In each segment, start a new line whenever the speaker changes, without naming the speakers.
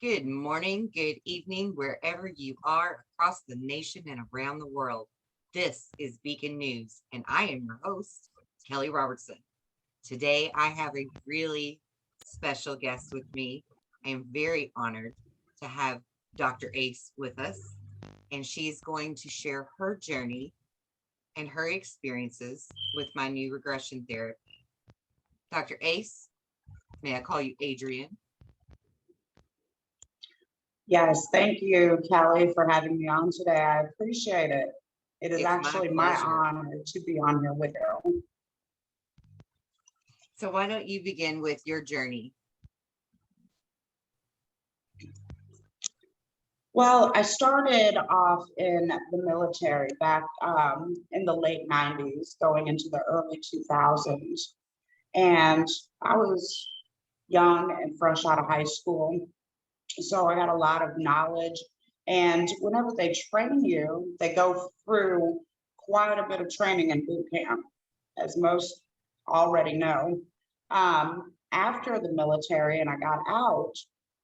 Good morning, good evening, wherever you are across the nation and around the world. This is Beacon News, and I am your host, Kelly Robertson. Today, I have a really special guest with me. I am very honored to have Dr. Ace with us, and she's going to share her journey and her experiences with my new regression therapy. Dr. Ace, may I call you Adrian?
Yes, thank you, Kelly, for having me on today. I appreciate it. It is
It's my
actually my
pleasure.
honor to be on here with you.
So, why don't you begin with your journey?
Well, I started off in the military back in the late 90s, going into the early 2000s. And I was young and fresh out of high school. So I got a lot of knowledge. And whenever they train you, they go through quite a bit of training in boot camp, as most already know. After the military and I got out,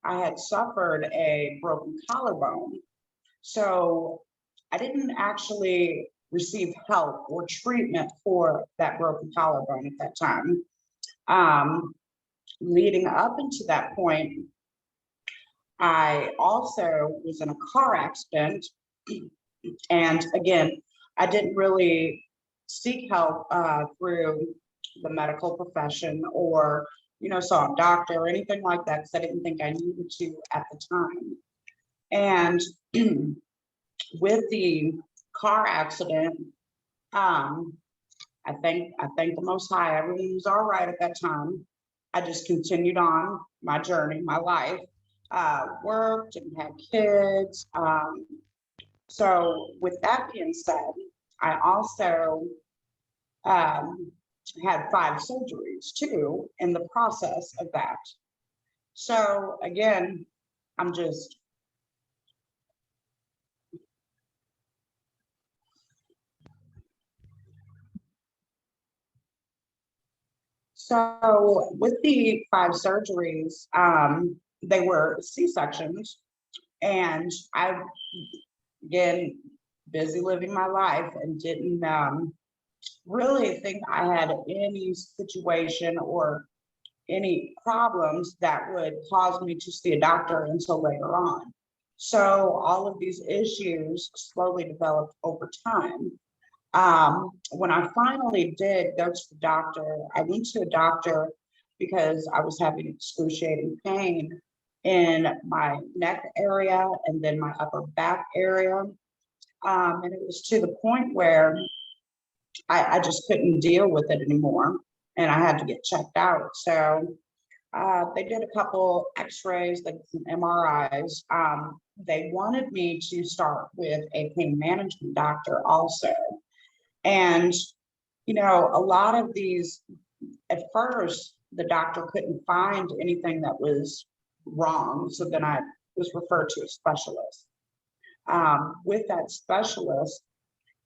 I had suffered a broken collarbone. So I didn't actually receive help or treatment for that broken collarbone at that time. Um, Leading up into that point, I also was in a car accident. And again, I didn't really seek help through the medical profession or, saw a doctor or anything like that because I didn't think I needed to at the time. And with the car accident, um, I thank the Most High. Everything was all right at that time. I just continued on my journey, my life, worked and had kids. So with that being said, I also um, had 5 surgeries too in the process of that. So again, I'm just so with the 5 surgeries, they were C-sections, and I again busy living my life and didn't really think I had any situation or any problems that would cause me to see a doctor until later on. So all of these issues slowly developed over time. When I finally did go to the doctor, I went to a doctor because I was having excruciating pain in my neck area and then my upper back area. And it was to the point where I just couldn't deal with it anymore and I had to get checked out. So they did a couple x-rays, like some MRIs. They wanted me to start with a pain management doctor also. And, a lot of these, at first, the doctor couldn't find anything that was wrong. So then I was referred to a specialist. With that specialist,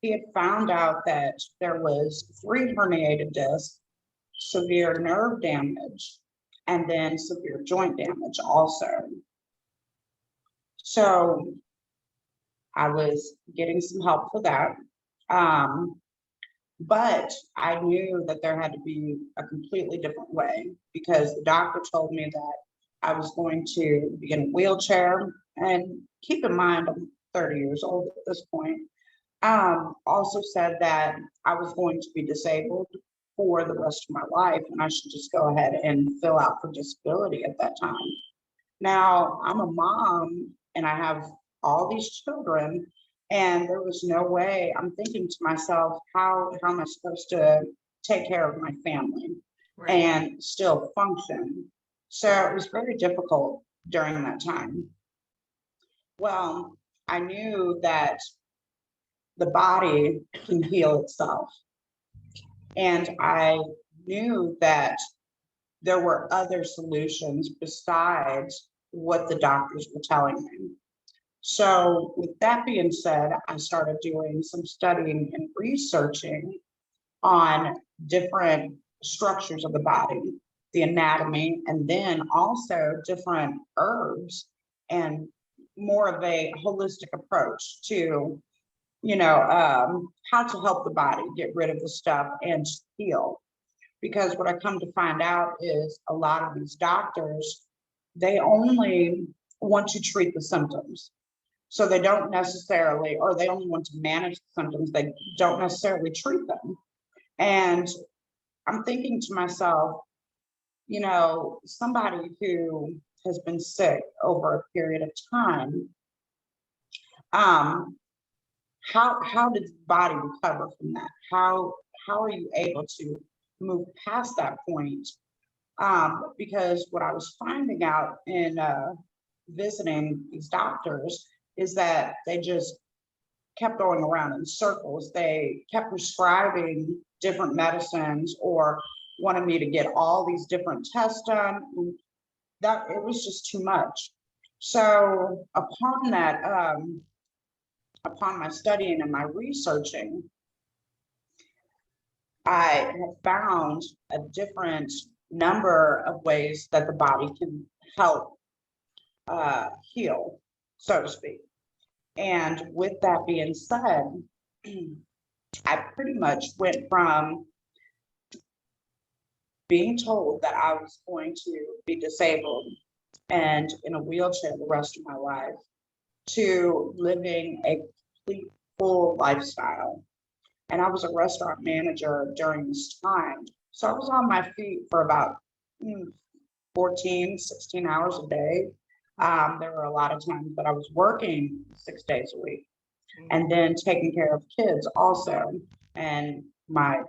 he had found out that there was 3 herniated discs, severe nerve damage, and then severe joint damage also. So I was getting some help for that. Um, but I knew that there had to be a completely different way because the doctor told me that I was going to be in a wheelchair. And keep in mind, I'm 30 years old at this point. Also said that I was going to be disabled for the rest of my life and I should just go ahead and fill out for disability at that time. Now, I'm a mom and I have all these children, and there was no way. I'm thinking to myself, how am I supposed to take care of my family
Right.
and still function? So it was very difficult during that time. Well, I knew that the body can heal itself. And I knew that there were other solutions besides what the doctors were telling me. So, with that being said, I started doing some studying and researching on different structures of the body, the anatomy, and then also different herbs and more of a holistic approach to, how to help the body get rid of the stuff and heal. Because what I come to find out is a lot of these doctors, they only want to treat the symptoms. So they don't necessarily, or they only want to manage the symptoms. They don't necessarily treat them. And I'm thinking to myself, somebody who has been sick over a period of time, um, how did the body recover from that? How are you able to move past that point? Because what I was finding out in visiting these doctors is that they just kept going around in circles. They kept prescribing different medicines or wanted me to get all these different tests done. That it was just too much. So upon that, upon my studying and my researching, I have found a different number of ways that the body can help heal, so to speak. And with that being said, I pretty much went from being told that I was going to be disabled and in a wheelchair the rest of my life to living a complete full lifestyle. And I was a restaurant manager during this time. So I was on my feet for about 14, 16 hours a day. There were a lot of times that I was working 6 days a week and then taking care of kids also. And my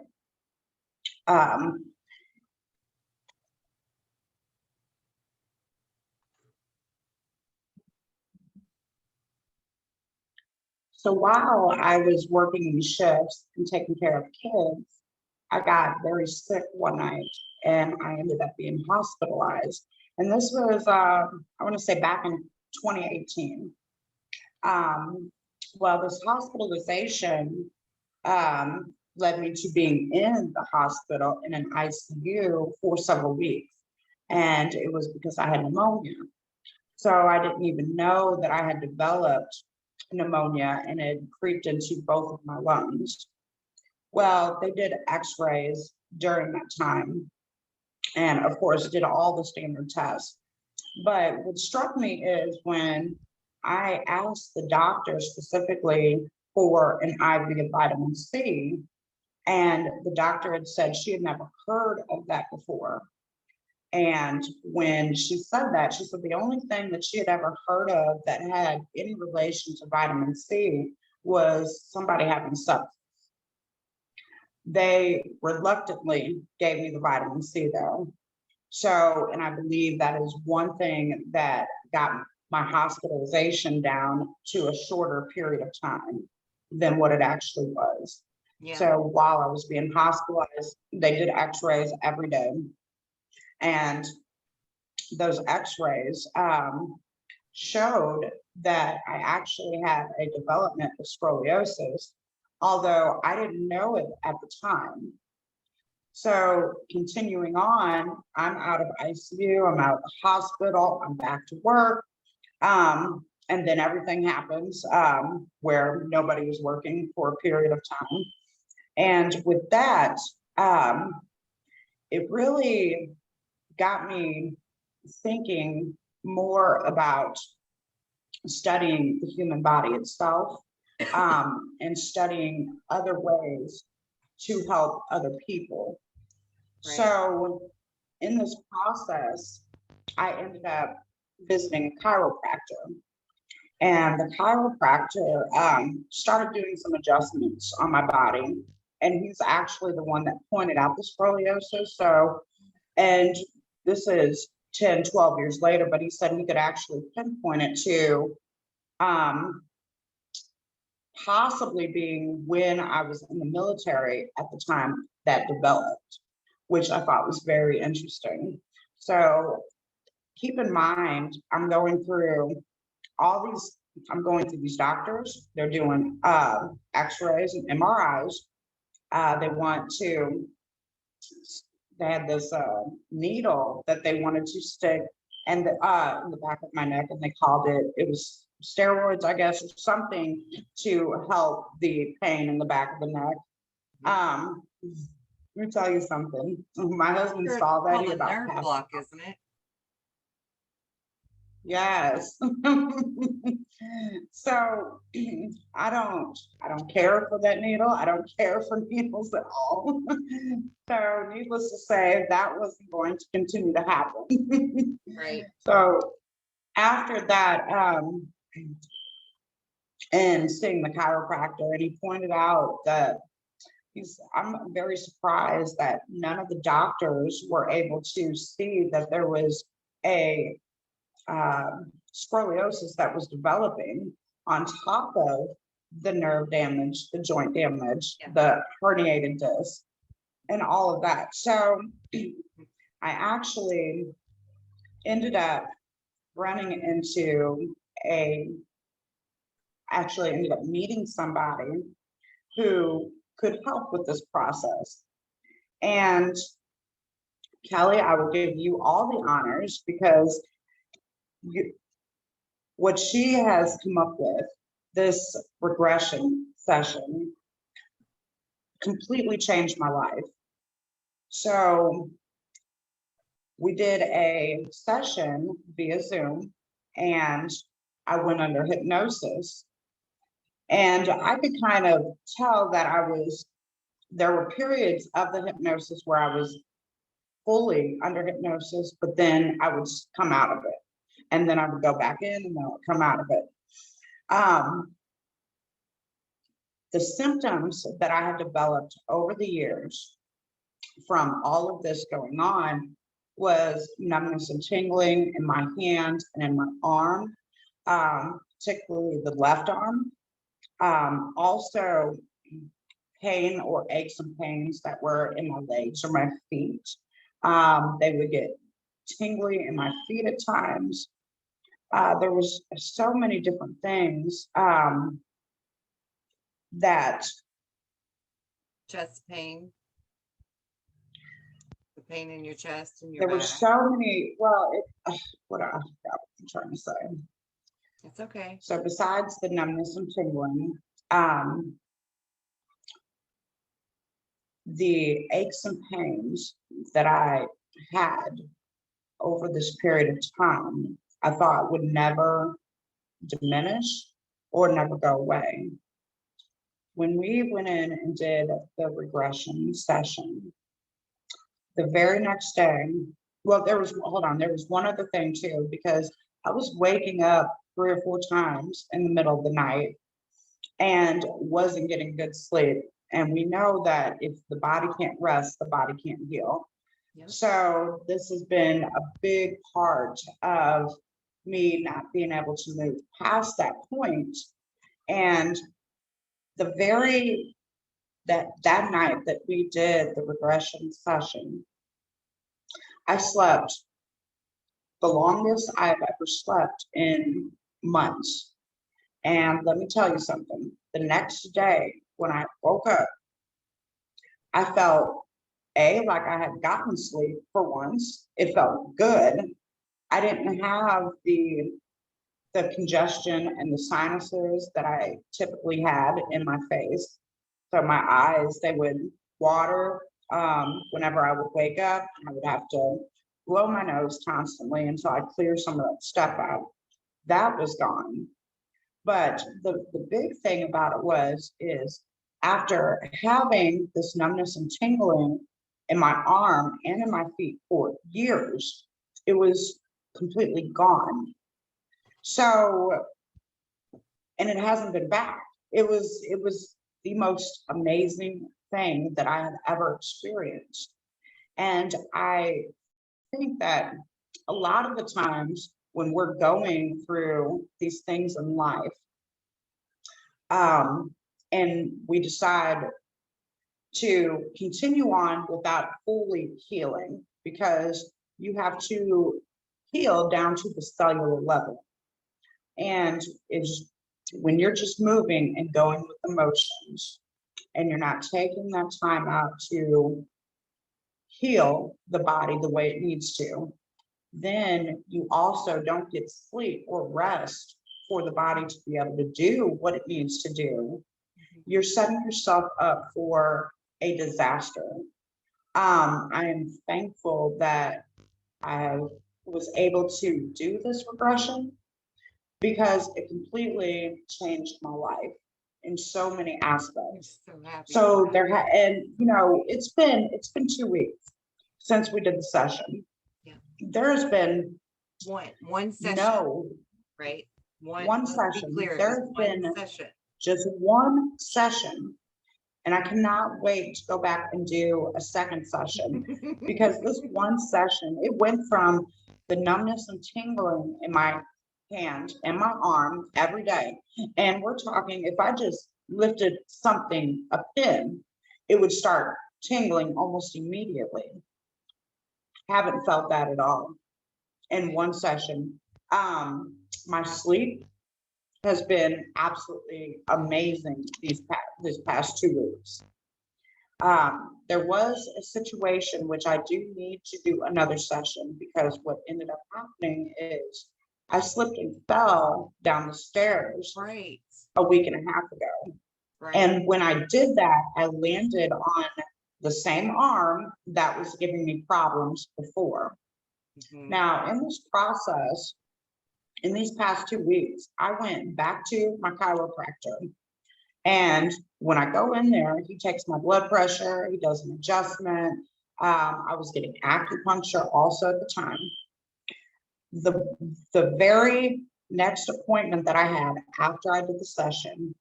so while I was working these shifts and taking care of kids, I got very sick one night and I ended up being hospitalized. And this was, I want to say back in 2018. Well, this hospitalization led me to being in the hospital in an ICU for several weeks. And it was because I had pneumonia. So I didn't even know that I had developed pneumonia and it creeped into both of my lungs. Well, they did x-rays during that time and of course did all the standard tests. But what struck me is when I asked the doctor specifically for an IV of vitamin C, and the doctor had said she had never heard of that before. And when she said that, she said the only thing that she had ever heard of that had any relation to vitamin C was somebody having sepsis. They reluctantly gave me the vitamin C though. So, and I believe that is one thing that got my hospitalization down to a shorter period of time than what it actually was.
Yeah.
So while I was being hospitalized, they did x-rays every day. And those x-rays showed that I actually had a development of scoliosis, although I didn't know it at the time. So continuing on, I'm out of ICU, I'm out of the hospital, I'm back to work. And then everything happens where nobody is working for a period of time. And with that, it really got me thinking more about studying the human body itself and studying other ways to help other people.
Right.
So in this process, I ended up visiting a chiropractor. And the chiropractor started doing some adjustments on my body. And he's actually the one that pointed out the scoliosis. So, and this is 10, 12 years later, but he said he could actually pinpoint it to possibly being when I was in the military at the time that developed, which I thought was very interesting. So keep in mind, I'm going through these doctors, they're doing x-rays and MRIs. They had this needle that they wanted to stick and in the back of my neck, and they called it was steroids, I guess, or something to help the pain in the back of the neck. Let me tell you something. My husband
Sure, it's
saw that,
called
he
a
about
nerve
passed
block,
out.
isn't it?
Yes. So I don't care for that needle. I don't care for needles at all. So needless to say, that wasn't going to continue to happen.
Right.
So after that, and seeing the chiropractor, and he pointed out that I'm very surprised that none of the doctors were able to see that there was a scoliosis that was developing on top of the nerve damage, the joint damage,
Yeah.
the herniated disc, and all of that. So I actually ended up running into ended up meeting somebody who could help with this process. And Kelly, I will give you all the honors because what she has come up with, this regression session, completely changed my life. So we did a session via Zoom, and I went under hypnosis, and I could kind of tell that there were periods of the hypnosis where I was fully under hypnosis, but then I would come out of it, and then I would go back in, and then I would come out of it. The symptoms that I had developed over the years from all of this going on was numbness and tingling in my hand and in my arm, particularly the left arm. Also pain or aches and pains that were in my legs or my feet. They would get tingly in my feet at times. There was so many different things that
Chest pain. The pain in your chest and your
there were
back.
so many, what I'm trying to say.
It's okay.
So besides the numbness and tingling, the aches and pains that I had over this period of time, I thought would never diminish or never go away. When we went in and did the regression session, the very next day, there was one other thing too, because I was waking up 3 or 4 times in the middle of the night and wasn't getting good sleep. And we know that if the body can't rest, the body can't heal.
Yep.
So this has been a big part of me not being able to move past that point. And that night that we did the regression session, I slept the longest I've ever slept in months. And let me tell you something, the next day when I woke up, I felt like I had gotten sleep for once. It felt good. I didn't have the congestion and the sinuses that I typically had in my face. So my eyes, they would water whenever I would wake up. I would have to blow my nose constantly until I clear some of that stuff out. That was gone. But the big thing about it is after having this numbness and tingling in my arm and in my feet for years, it was completely gone. So, and it hasn't been back. It was the most amazing thing that I have ever experienced. And I think that a lot of the times when we're going through these things in life, and we decide to continue on without fully healing, because you have to heal down to the cellular level. And it's when you're just moving and going with emotions, and you're not taking that time out to heal the body the way it needs to, then you also don't get sleep or rest for the body to be able to do what it needs to do. You're setting yourself up for a disaster. I am thankful that I was able to do this regression because it completely changed my life in so many
I'm
aspects.
so happy.
So and it's been 2 weeks since we did the session.
Yeah.
There's been
one session,
no
right?
one
Let's be
session.
clear,
There's
one
been
session.
just one session, and I cannot wait to go back and do a second session because this one session, it went from the numbness and tingling in my hand and my arm every day. And we're talking, if I just lifted something, a pin, it would start tingling almost immediately. Haven't felt that at all in one session. My sleep has been absolutely amazing this past 2 weeks. There was a situation which I do need to do another session because what ended up happening is I slipped and fell down the stairs
Right.
a week and a half ago.
Right.
And when I did that, I landed on the same arm that was giving me problems before. Now, in this process, in these past 2 weeks, I went back to my chiropractor. And when I go in there, he takes my blood pressure, he does an adjustment. I was getting acupuncture also at the time. The very next appointment that I had after I did the session,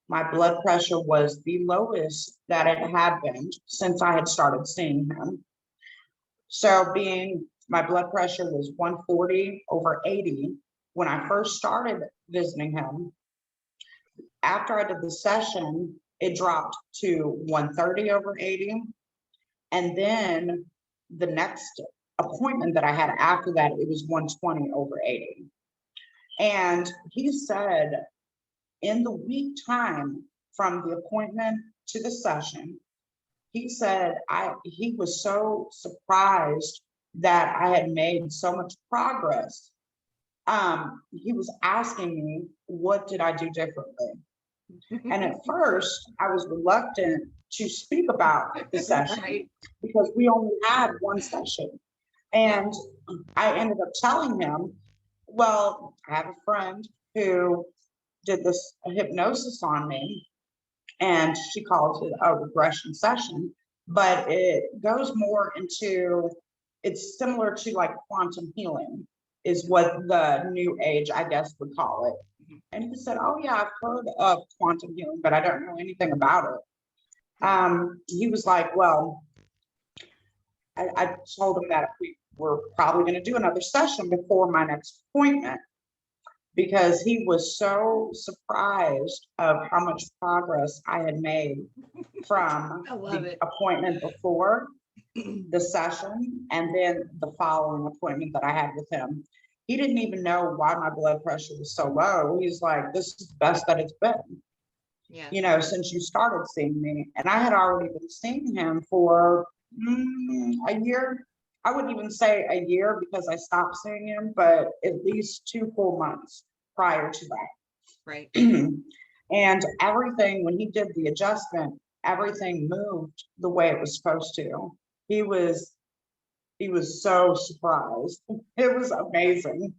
my blood pressure was the lowest that it had been since I had started seeing him. So being my blood pressure was 140/80 when I first started visiting him. After I did the session, it dropped to 130/80. And then the next appointment that I had after that, it was 120/80. And he said in the week time from the appointment to the session, he said he was so surprised that I had made so much progress. He was asking me, what did I do differently? And at first, I was reluctant to speak about the session
Right.
because we only had one session. And I ended up telling him, well, I have a friend who did this hypnosis on me, and she calls it a regression session, but it goes more into, it's similar to like quantum healing, is what the new age, I guess, would call it. And he said, oh yeah, I've heard of quantum healing, but I don't know anything about it. He was like, well, I told him that we were probably going to do another session before my next appointment because he was so surprised of how much progress I had made from the appointment before the session and then the following appointment that I had with him. He didn't even know why my blood pressure was so low. He's like, this is the best that it's been, since you started seeing me. And I had already been seeing him for a year. I wouldn't even say a year because I stopped seeing him, but at least 2 full months prior to that.
Right.
And everything, when he did the adjustment, everything moved the way it was supposed to. He was so surprised. It was amazing.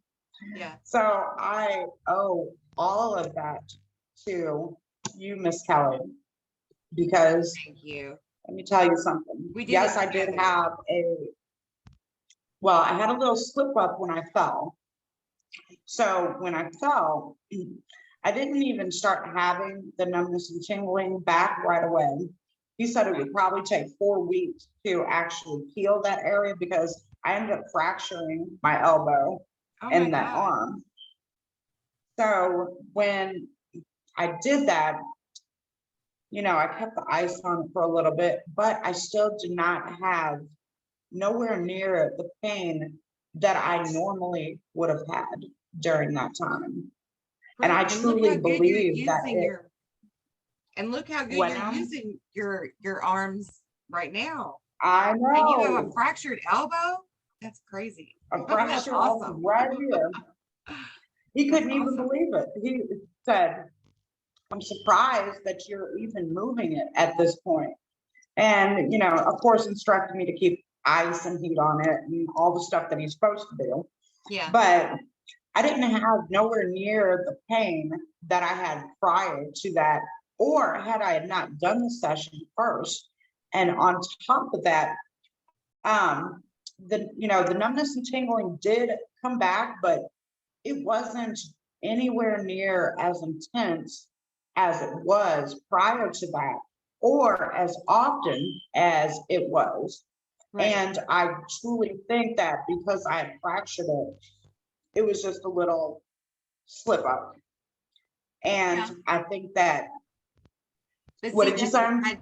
Yeah.
So I owe all of that to you, Miss Kelly, because
Thank you.
let me tell you something. Yes, I did have I had a little slip up when I fell. So when I fell, I didn't even start having the numbness and tingling back right away. He said it would probably take 4 weeks to actually heal that area because I ended up fracturing my elbow and that arm. So when I did that, I kept the ice on it for a little bit, but I still do not have nowhere near the pain that I normally would have had during that time. Right. And I truly believe that
and look how good you're using your arms right now.
I know.
And you have a fractured elbow? That's crazy.
A
That's
fracture
awesome.
right here. He
That's
couldn't even
awesome.
believe it. He said, I'm surprised that you're even moving it at this point. And, of course, instructed me to keep ice and heat on it and all the stuff that he's supposed to do.
Yeah.
But I didn't have nowhere near the pain that I had prior to that, or had not done the session first. And on top of that, the numbness and tingling did come back, but it wasn't anywhere near as intense as it was prior to that, or as often as it was.
Right.
And I truly think that because I had fractured it, it was just a little slip up. And
Yeah.
I think that,
But
what
see,
did you
that's,
say?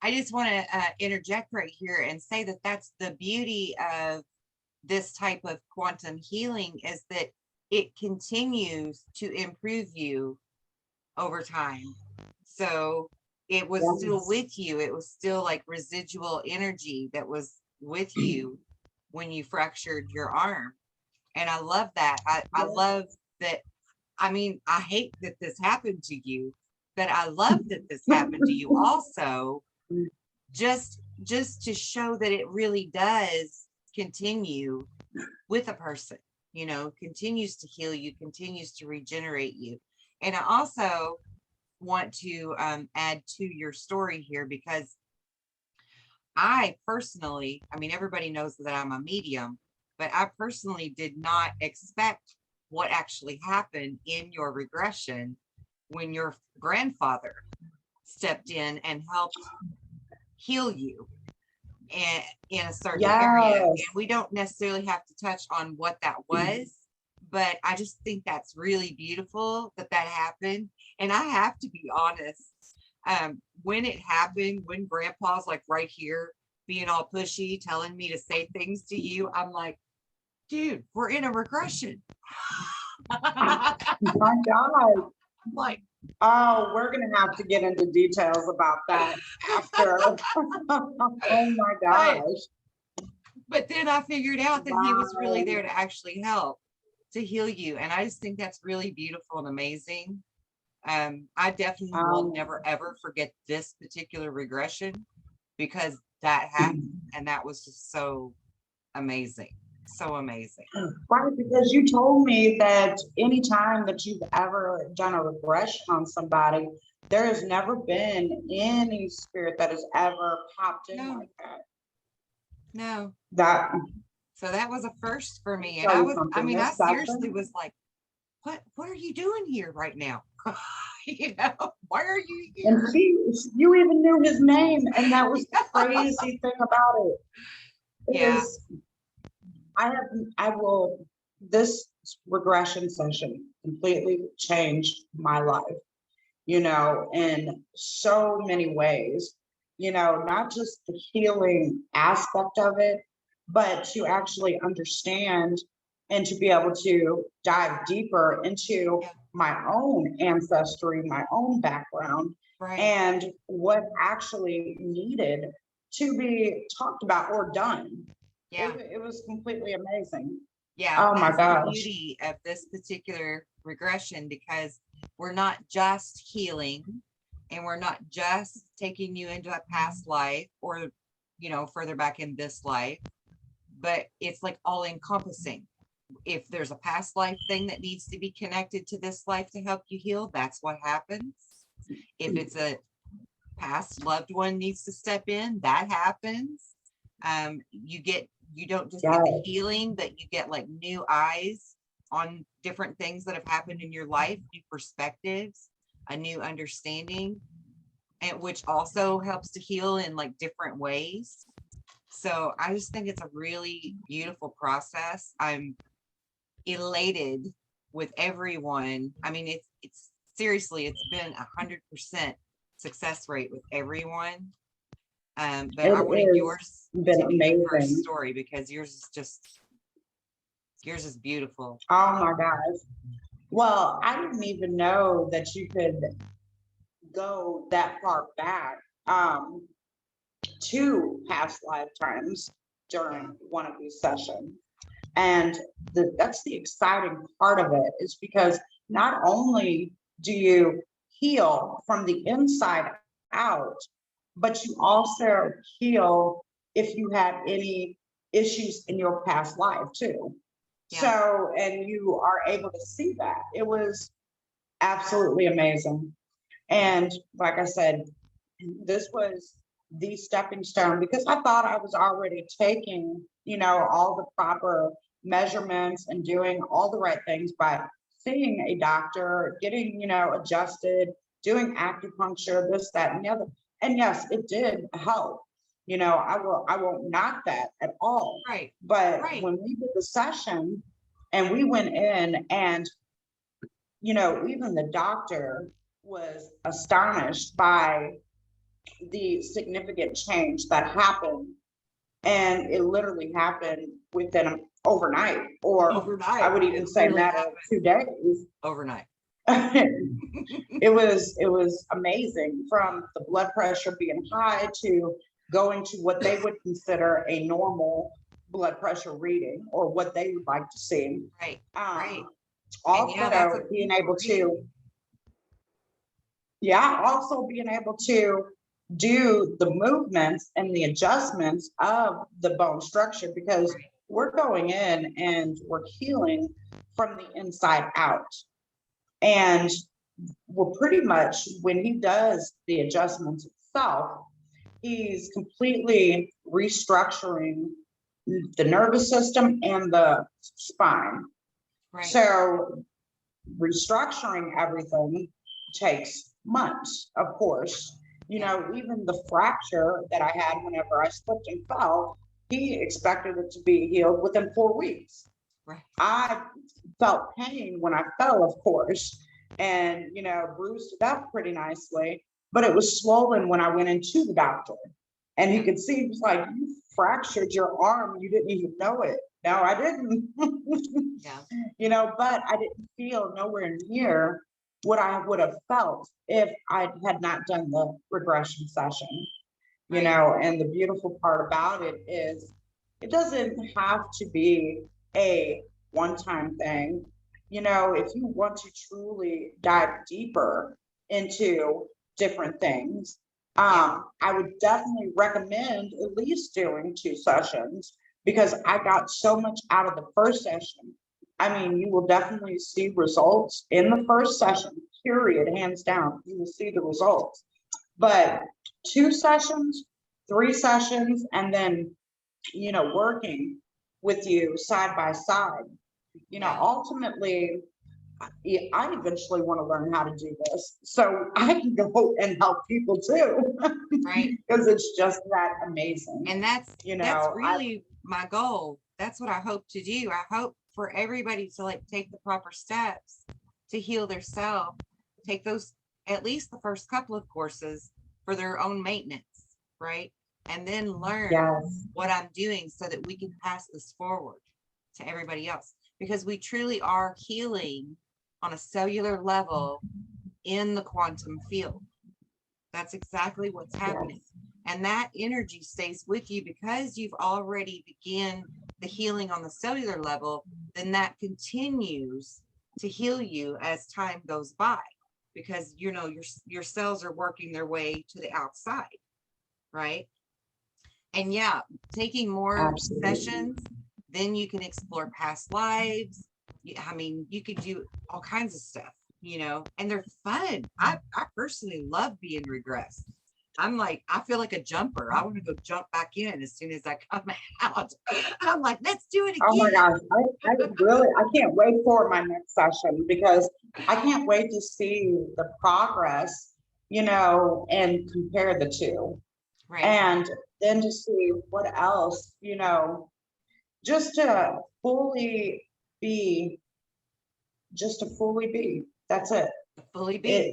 I just want to interject right here and say that that's the beauty of this type of quantum healing, is that it continues to improve you over time. So it was still
Yes.
with you. It was still like residual energy that was with you when you fractured your arm. And I love that. I love that. I mean, I hate that this happened to you, but I love that this happened to you also, just to show that it really does continue with a person, continues to heal you, continues to regenerate you. And I also want to add to your story here, because I personally, I mean, everybody knows that I'm a medium, but I personally did not expect what actually happened in your regression when your grandfather stepped in and helped heal you in a certain area. And
Yes.
we don't necessarily have to touch on what that was, but I just think that's really beautiful that that happened. And I have to be honest, when it happened, when grandpa's like right here being all pushy, telling me to say things to you, I'm like, dude, we're in a regression. I'm
My God.
like,
Oh, we're gonna have to get into details about that after. Oh my
but
gosh.
but then I figured out that he was really
Wow.
there to actually help to heal you. And I just think that's really beautiful and amazing. I definitely will
Um,
never ever forget this particular regression, because that happened and that was just so amazing. So amazing.
right, because you told me that anytime that you've ever done a regression on somebody, there has never been any spirit that has ever popped in
No,
like that.
no.
That
So that was a first for me. And
tell you
I
something,
mean, I
this
seriously
session.
was like, what are you doing here right now? Why are you
And
here?
you even knew his name, and that was the crazy thing about it.
Yeah,
Is I will, this regression session completely changed my life, in so many ways, not just the healing aspect of it, but to actually understand and to be able to dive deeper into
yeah,
my own ancestry, my own background,
right.
and what actually needed to be talked about or done.
Yeah.
It was completely amazing.
Yeah,
Oh my
that's the
gosh.
beauty of this particular regression, because we're not just healing, and we're not just taking you into a past life or, further back in this life, but it's like all encompassing. If there's a past life thing that needs to be connected to this life to help you heal, that's what happens. If it's a past loved one needs to step in, that happens. You don't just get the
Yeah.
healing, but you get like new eyes on different things that have happened in your life, new perspectives, a new understanding, and which also helps to heal in like different ways. So I just think it's a really beautiful process. I'm elated with everyone. I mean, it's seriously, it's been 100% success rate with everyone. But
It
I wanted
has
yours
been
to be the first
amazing.
story, because yours is beautiful.
Oh my gosh. Well, I didn't even know that you could go that far back to past lifetimes
Yeah.
during one of these sessions. And that's the exciting part of it, is because not only do you heal from the inside out, but you also heal if you had any issues in your past life too.
Yeah.
So, and you are able to see that. It was absolutely amazing. And like I said, this was the stepping stone, because I thought I was already taking, all the proper measurements and doing all the right things by seeing a doctor, getting, adjusted, doing acupuncture, this, that, and the other. And yes, it did help. I won't knock that at all.
Right.
But
Right.
when we did the session and we went in, and even the doctor was astonished by the significant change that happened. And it literally happened within overnight, or
Overnight.
I would even say
really
matter of 2 days.
Overnight.
It was amazing, from the blood pressure being high to going to what they would consider a normal blood pressure reading, or what they would like to see.
Right. Right.
Also being able to, also being able to do the movements and the adjustments of the bone structure, because we're going in and we're healing from the inside out. And we're pretty much, when he does the adjustments itself, he's completely restructuring the nervous system and the spine.
Right.
So restructuring everything takes months, of course. Even the fracture that I had whenever I slipped and fell, he expected it to be healed within 4 weeks.
Right.
I felt pain when I fell, of course, and, bruised it up pretty nicely, but it was swollen when I went into the doctor. And he could see, he was like, "You fractured your arm, you didn't even know it." No, I didn't.
Yeah.
But I didn't feel nowhere near what I would have felt if I had not done the regression session.
Right.
And the beautiful part about it is, it doesn't have to be a one-time thing. If you want to truly dive deeper into different things, I would definitely recommend at least doing 2 sessions, because I got so much out of the first session. I mean, you will definitely see results in the first session, period, hands down. You will see the results. But 2 sessions, 3 sessions, and then, working with you side by side, ultimately, I eventually want to learn how to do this so I can go and help people too.
Right.
Because it's just that amazing.
And that's really my goal. That's what I hope to do. I hope for everybody to take the proper steps to heal their self, take those, at least the first couple of courses, for their own maintenance, right? And then learn what I'm doing so that we can pass this forward to everybody else, because we truly are healing on a cellular level in the quantum field. That's exactly what's happening. And that energy stays with you because you've already begun the healing on the cellular level. Then that continues to heal you as time goes by, because your cells are working their way to the outside, right? And taking more sessions, then you can explore past lives. I mean, you could do all kinds of stuff, and they're fun. I personally love being regressed. I feel like a jumper. I want to go jump back in as soon as I come out. I'm like, let's do it again.
Oh my gosh, I can't wait for my next session, because I can't wait to see the progress, and compare the two.
Right.
And then to see what else, just to fully be, that's it.
Fully be.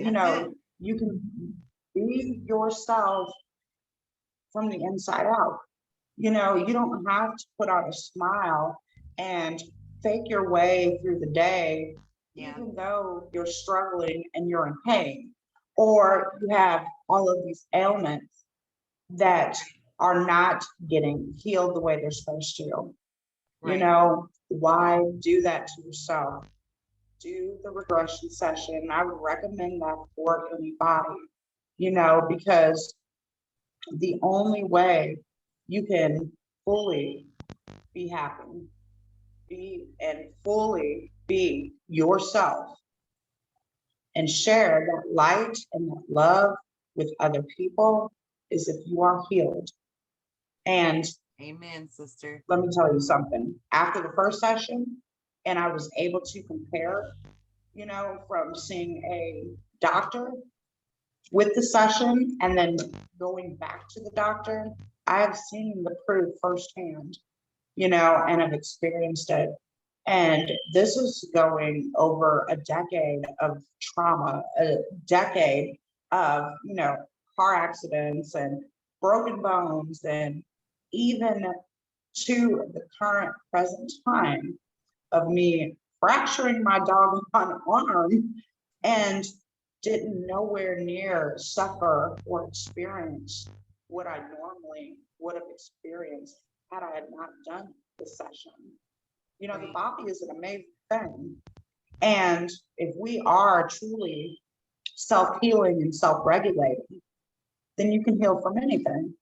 You can be yourself from the inside out. You don't have to put on a smile and fake your way through the day, even though you're struggling and you're in pain, or you have all of these ailments that are not getting healed the way they're supposed to.
Right.
Why do that to yourself? Do the regression session. I would recommend that for anybody, because the only way you can fully be happy, and fully be yourself and share that light and that love with other people is if you are healed. And
Amen, sister.
let me tell you something. After the first session, and I was able to compare, from seeing a doctor with the session and then going back to the doctor, I have seen the proof firsthand, and I've experienced it. And this is going over a decade of trauma, a decade of, car accidents and broken bones, and even to the current present time of me fracturing my doggone arm and didn't nowhere near suffer or experience what I normally would have experienced had I had not done the session. The body is an amazing thing. And if we are truly self-healing and self-regulating, then you can heal from anything.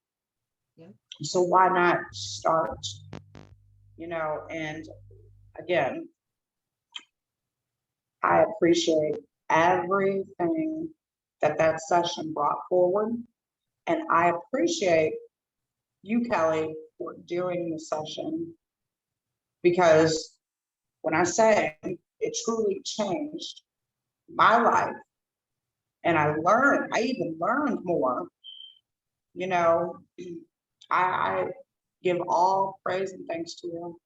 Yeah.
So why not start? And again, I appreciate everything that session brought forward. And I appreciate you, Kelly, for doing the session, because when I say it truly changed my life, and I even learned more, I give all praise and thanks to you.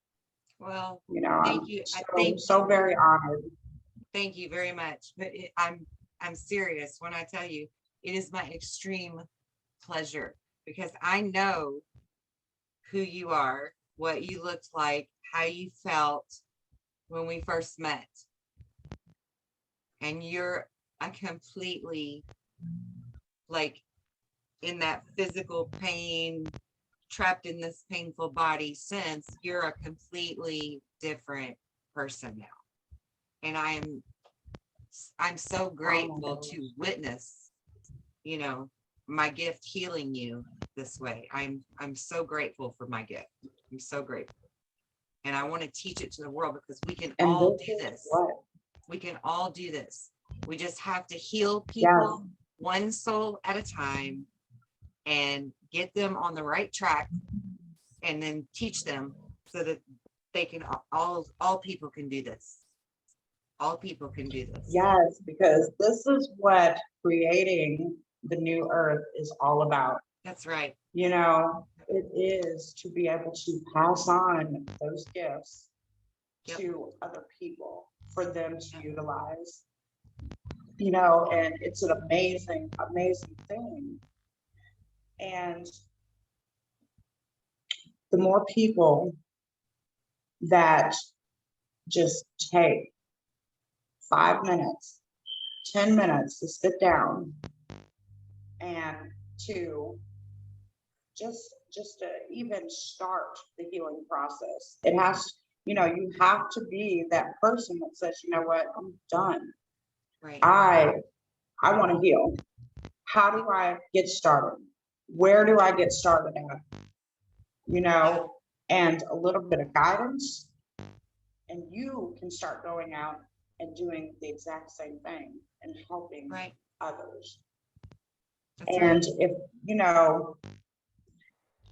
Well,
I'm
thank you.
so very honored.
Thank you very much. But I'm serious when I tell you it is my extreme pleasure, because I know who you are, what you looked like, how you felt when we first met. And you're a completely, like, in that physical pain, trapped in this painful body since, you're a completely different person now. And I'm so grateful to witness, my gift healing you this way. I'm so grateful for my gift. I'm so grateful. And I want to teach it to the world, because we can all do this. We can all do this. We just have to heal people one soul at a time and get them on the right track, and then teach them so that they can all people can do this. All people can do this.
Yes, because this is what creating the new earth is all about.
That's right.
It is to be able to pass on those gifts to other people for them to utilize. And it's an amazing, amazing thing. And the more people that just take 5 minutes, 10 minutes to sit down and to just to even start the healing process. It has, you have to be that person that says, you know what, I'm done.
Right.
I want to heal. How do I get started? Where do I get started at? And a little bit of guidance, and you can start going out and doing the exact same thing and helping others. That's and right. If,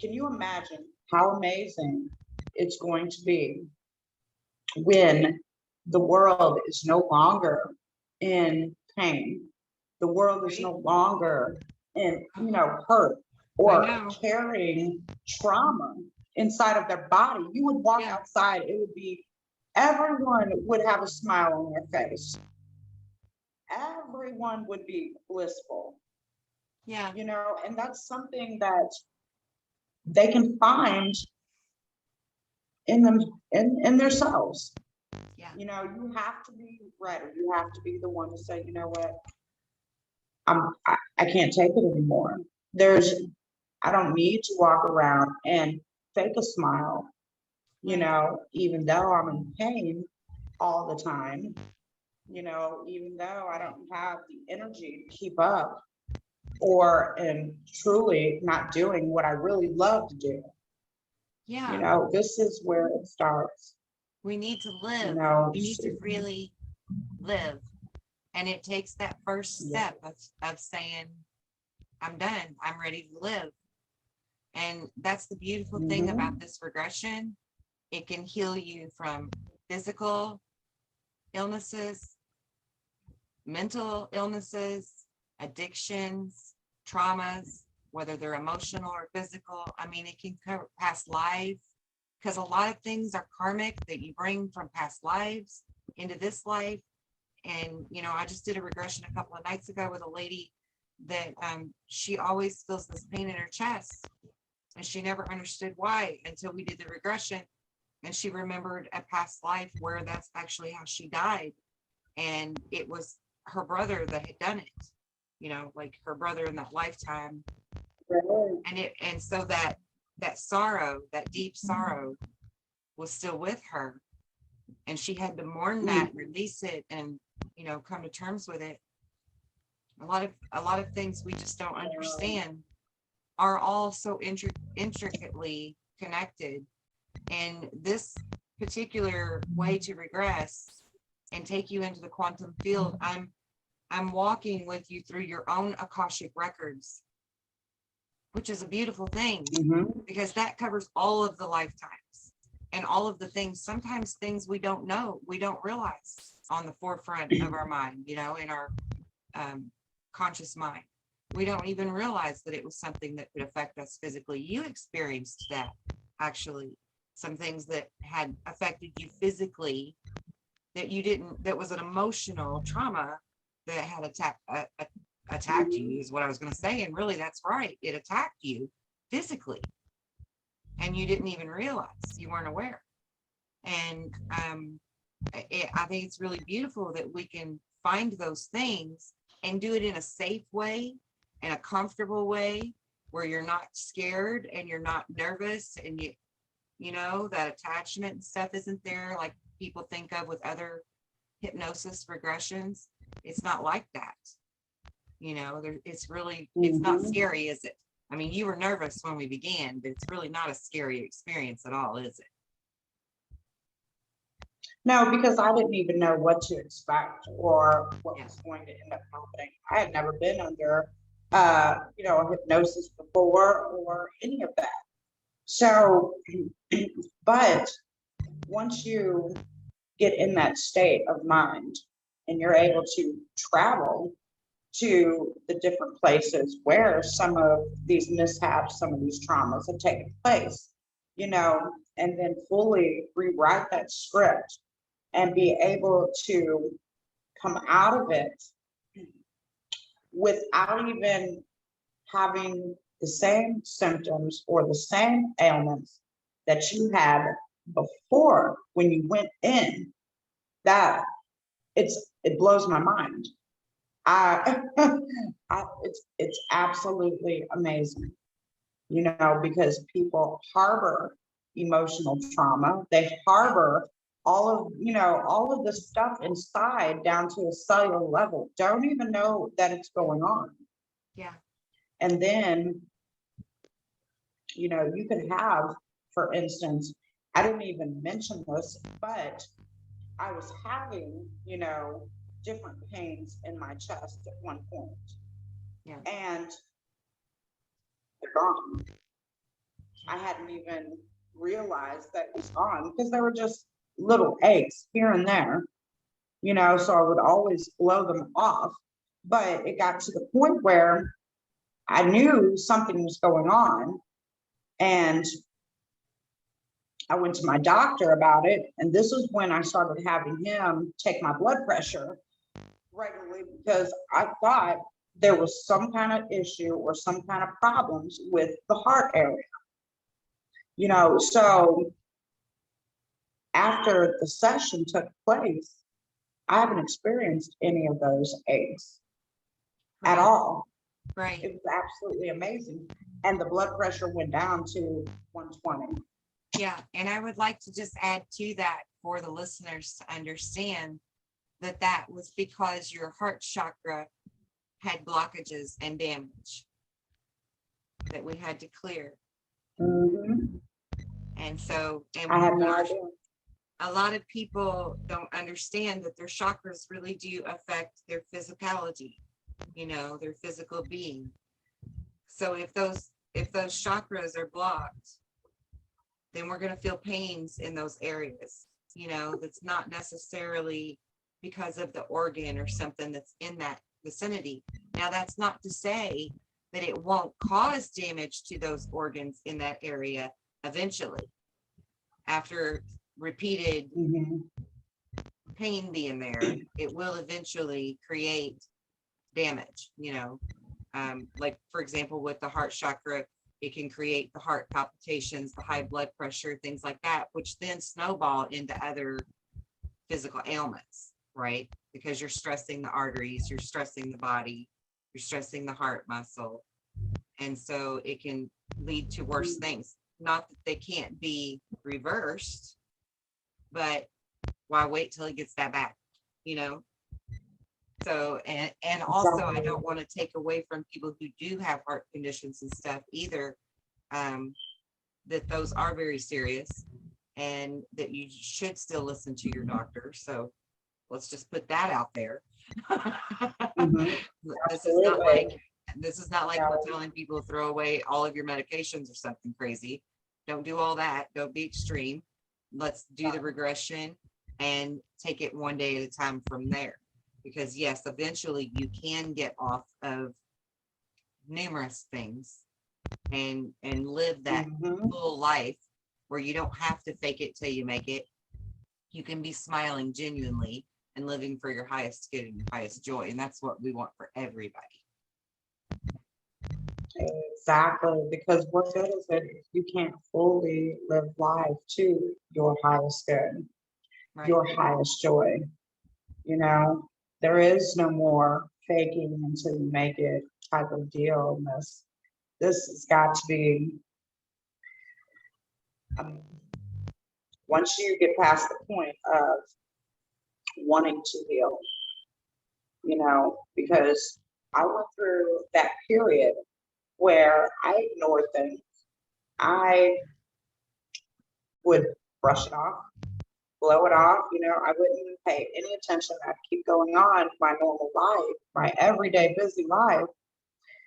can you imagine how amazing it's going to be when the world is no longer in pain? The world is no longer in, hurt or carrying trauma inside of their body. You would walk outside, it would be, everyone would have a smile on their face. Everyone would be blissful. Yeah. And that's something that they can find in them, in themselves. Yeah. You have to be ready. You have to be the one to say, you know what, I can't take it anymore. I don't need to walk around and fake a smile. you know, even though I'm in pain all the time, you know, even though I don't have the energy to keep up or am truly not doing what I really love to do. You
Yeah,
know, this is where it starts.
we need to
You
live.
know,
We need to really live. And it takes that first
yeah.
step of saying, I'm done. I'm ready to live. And that's the beautiful thing about
Mhm.
this regression. It can heal you from physical illnesses, mental illnesses, addictions, traumas, whether they're emotional or physical. I mean, it can cover past lives because a lot of things are karmic that you bring from past lives into this life. And, you know, I just did a regression a couple of nights ago with a lady that she always feels this pain in her chest. And she never understood why until we did the regression. And she remembered a past life where that's actually how she died. And it was her brother that had done it, you know, like her brother in that lifetime.
Really.
And so that sorrow, that deep sorrow was still with her. And she had to mourn that,
Mm.
release it, and, you know, come to terms with it. A lot of things we just don't understand are all so intricately connected. And this particular way to regress and take you into the quantum field, I'm walking with you through your own Akashic records, which is a beautiful thing
Mhm.
because that covers all of the lifetimes and all of the things, sometimes things we don't know, we don't realize on the forefront of our mind, you know, in our conscious mind. We don't even realize that it was something that could affect us physically. You experienced that, actually, some things that had affected you physically that you didn't, that was an emotional trauma that had attacked you,
Mhm.
is what I was going to say. And really, that's right. It attacked you physically, and you didn't even realize, you weren't aware. And I think it's really beautiful that we can find those things and do it in a safe way, in a comfortable way, where you're not scared and you're not nervous, and you know that attachment and stuff isn't there like people think of with other hypnosis regressions. It's not like that. You know, it's really, it's not
Mhm.
scary, is it? I mean, you were nervous when we began, but it's really not a scary experience at all, is it?
No, because I didn't even know what to expect or what
Yeah.
was going to end up happening. I had never been under, you know, hypnosis before or any of that. So, but once you get in that state of mind and you're able to travel to the different places where some of these mishaps, some of these traumas have taken place, you know, and then fully rewrite that script and be able to come out of it without even having the same symptoms or the same ailments that you had before when you went in, that it blows my mind. I, it's absolutely amazing, you know, because people harbor emotional trauma. They harbor all of, you know, all of the stuff inside down to a cellular level, don't even know that it's going on.
Yeah.
And then, you know, you could have, for instance, I didn't even mention this, but I was having, you know, different pains in my chest at one point,
Yeah.
and they're gone. I hadn't even realized that it was gone because there were just little aches here and there, you know, so I would always blow them off. But it got to the point where I knew something was going on, and I went to my doctor about it. And this is when I started having him take my blood pressure regularly because I thought there was some kind of issue or some kind of problems with the heart area, you know. So after the session took place, I haven't experienced any of those aches at
Right.
all.
Right.
It was absolutely amazing. And the blood pressure went down to 120.
Yeah, and I would like to just add to that for the listeners to understand that that was because your heart chakra had blockages and damage that we had to clear.
Mhm.
And so, and
I had no idea.
a lot of people don't understand that their chakras really do affect their physicality, you know, their physical being. So if those chakras are blocked, then we're going to feel pains in those areas, you know, that's not necessarily because of the organ or something that's in that vicinity. Now, that's not to say that it won't cause damage to those organs in that area eventually, after repeated
Mhm.
pain being there, it will eventually create damage, you know. Like, for example, with the heart chakra, it can create the heart palpitations, the high blood pressure, things like that, which then snowball into other physical ailments, right? Because you're stressing the arteries, you're stressing the body, you're stressing the heart muscle. And so it can lead to worse things. Not that they can't be reversed, but why wait till it gets that bad, you know? So, and also I don't want to take away from people who do have heart conditions and stuff either, that those are very serious and that you should still listen to your doctor. So let's just put that out there.
Mhm.
This is not like,
Absolutely.
this is not like we're telling people to throw away all of your medications or something crazy. Don't do all that. Don't be extreme. Let's do the regression and take it one day at a time from there. Because yes, eventually you can get off of numerous things and live that
Mhm.
full life where you don't have to fake it till you make it. You can be smiling genuinely and living for your highest good and your highest joy. And that's what we want for everybody.
Exactly, because what good is it if you can't fully live life to your highest good,
Right.
your highest joy? You know, there is no more faking until you make it type of deal. And this has got to be, um, once you get past the point of wanting to heal, you know, because I went through that period where I ignored things. I would brush it off, blow it off. You know, I wouldn't even pay any attention. I'd keep going on my normal life, my everyday busy life.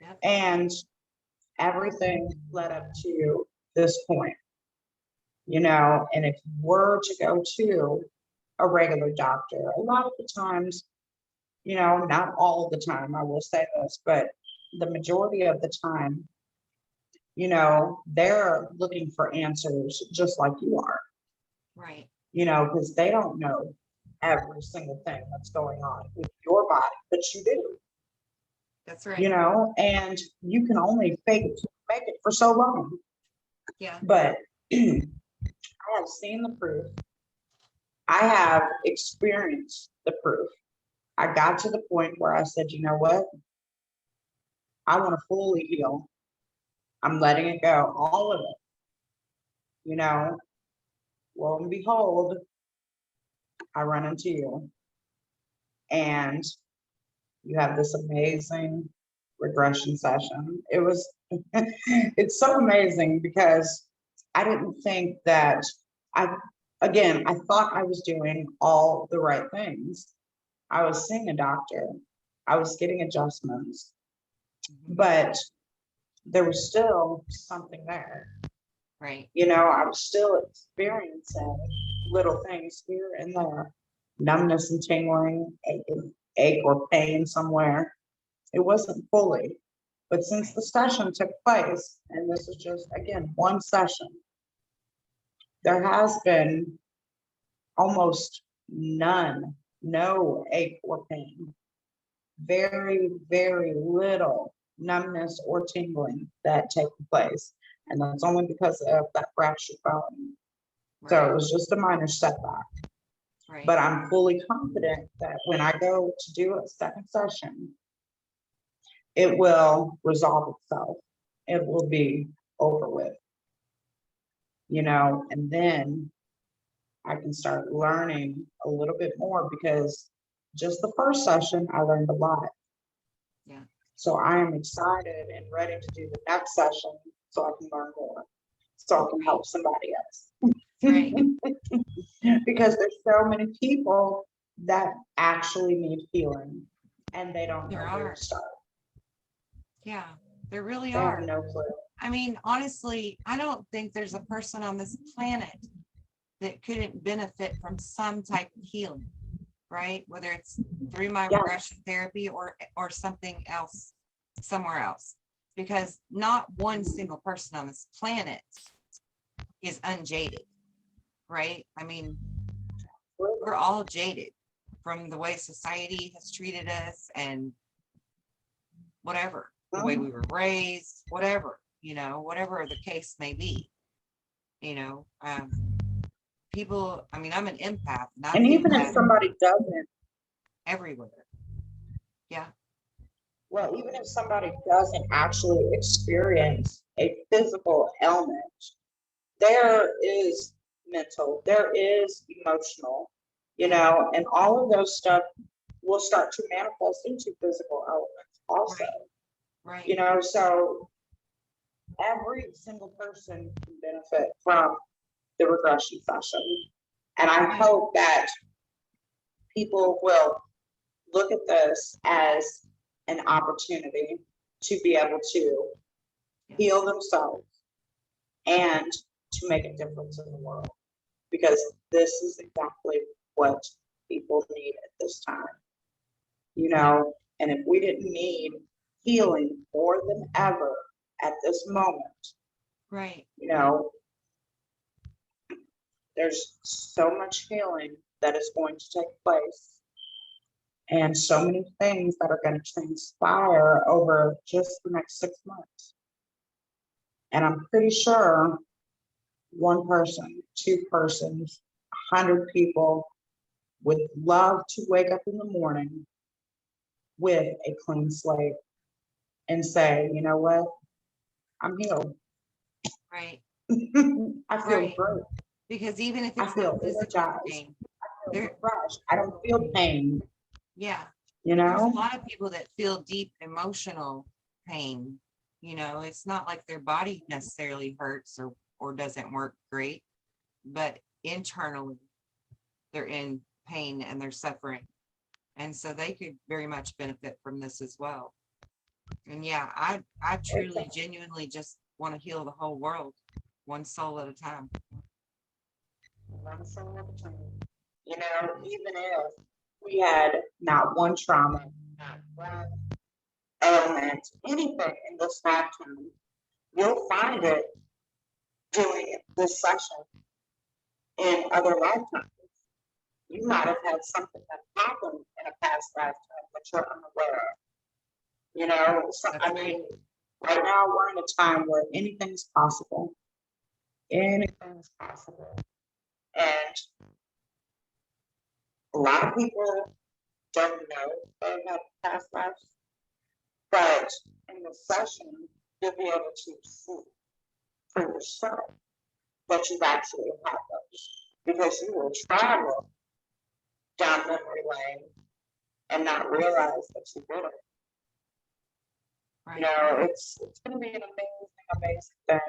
Yep.
And everything led up to this point, you know. And if you were to go to a regular doctor, a lot of the times, you know, not all the time, I will say this, but the majority of the time, you know, they're looking for answers just like you are,
Right.
you know, because they don't know every single thing that's going on with your body, but you do,
That's right.
you know, and you can only make it for so long.
Yeah.
But I have seen the proof. I have experienced the proof. I got to the point where I said, you know what? I want to fully heal. I'm letting it go, all of it. You know, lo and behold, I run into you and you have this amazing regression session. It was, it's so amazing because I didn't think that again, I thought I was doing all the right things. I was seeing a doctor, I was getting adjustments, but there was still something there.
Right.
You know, I was still experiencing little things here and there, numbness and tingling, ache or pain somewhere. It wasn't fully. But since the session took place, and this is just, again, one session, there has been almost no ache or pain, very, very little numbness or tingling that take place. And that's only because of that fractured bone. So it
Right.
was just a minor setback.
Right.
But I'm fully confident that when I go to do a second session, it will resolve itself. It will be over with. and then I can start learning a little bit more, because just the first session, I learned a lot.
Yeah.
So I am excited and ready to do the next session so I can learn more, so I can help somebody else.
Right.
Because there's so many people that actually need healing and they don't know
There
where
are.
to start.
Yeah, there really
They have
are.
no clue.
I mean, honestly, I don't think there's a person on this planet that couldn't benefit from some type of healing, right? Whether it's through my
Yes.
regression therapy or something else somewhere else, because not one single person on this planet is unjaded, right? I mean, we're all jaded from the way society has treated us and whatever, the way we were raised, whatever, whatever the case may be, people, I mean, I'm an empath and I
And
feel
even if
that
somebody doesn't,
everywhere. Yeah.
well, even if somebody doesn't actually experience a physical ailment, there is mental, there is emotional, and all of those stuff will start to manifest into physical elements also.
Right.
So every single person can benefit from the regression session. And I hope that people will look at this as an opportunity to be able to heal themselves and to make a difference in the world, because this is exactly what people need at this time. And if we didn't need healing more than ever at this moment,
Right.
There's so much healing that is going to take place, and so many things that are going to transpire over just the next 6 months. And I'm pretty sure one person, two persons, 100 people would love to wake up in the morning with a clean slate and say, you know what, I'm healed.
Right.
I feel great.
Because even if
I
it's
feel
not physical
energized.
pain,
I feel refreshed. I don't feel pain.
Yeah.
You
There's a
know?
lot of people that feel deep emotional pain. It's not like their body necessarily hurts or doesn't work great, but internally they're in pain and they're suffering. And so they could very much benefit from this as well. And yeah, I truly, genuinely just want to heal the whole world, one soul at a time.
One soul at a time. Even if we had not one trauma, not one element, anything in this lifetime, you'll find it doing this session in other lifetimes. You might have had something that happened in a past lifetime that you're unaware of. So, I mean, right now we're in a time where anything's possible. Anything's possible. And a lot of people don't know they have past lives, but in the session, you'll be able to see for yourself that you've actually had those, because you will travel down memory lane and not realize that you did it. It's going to be an amazing thing.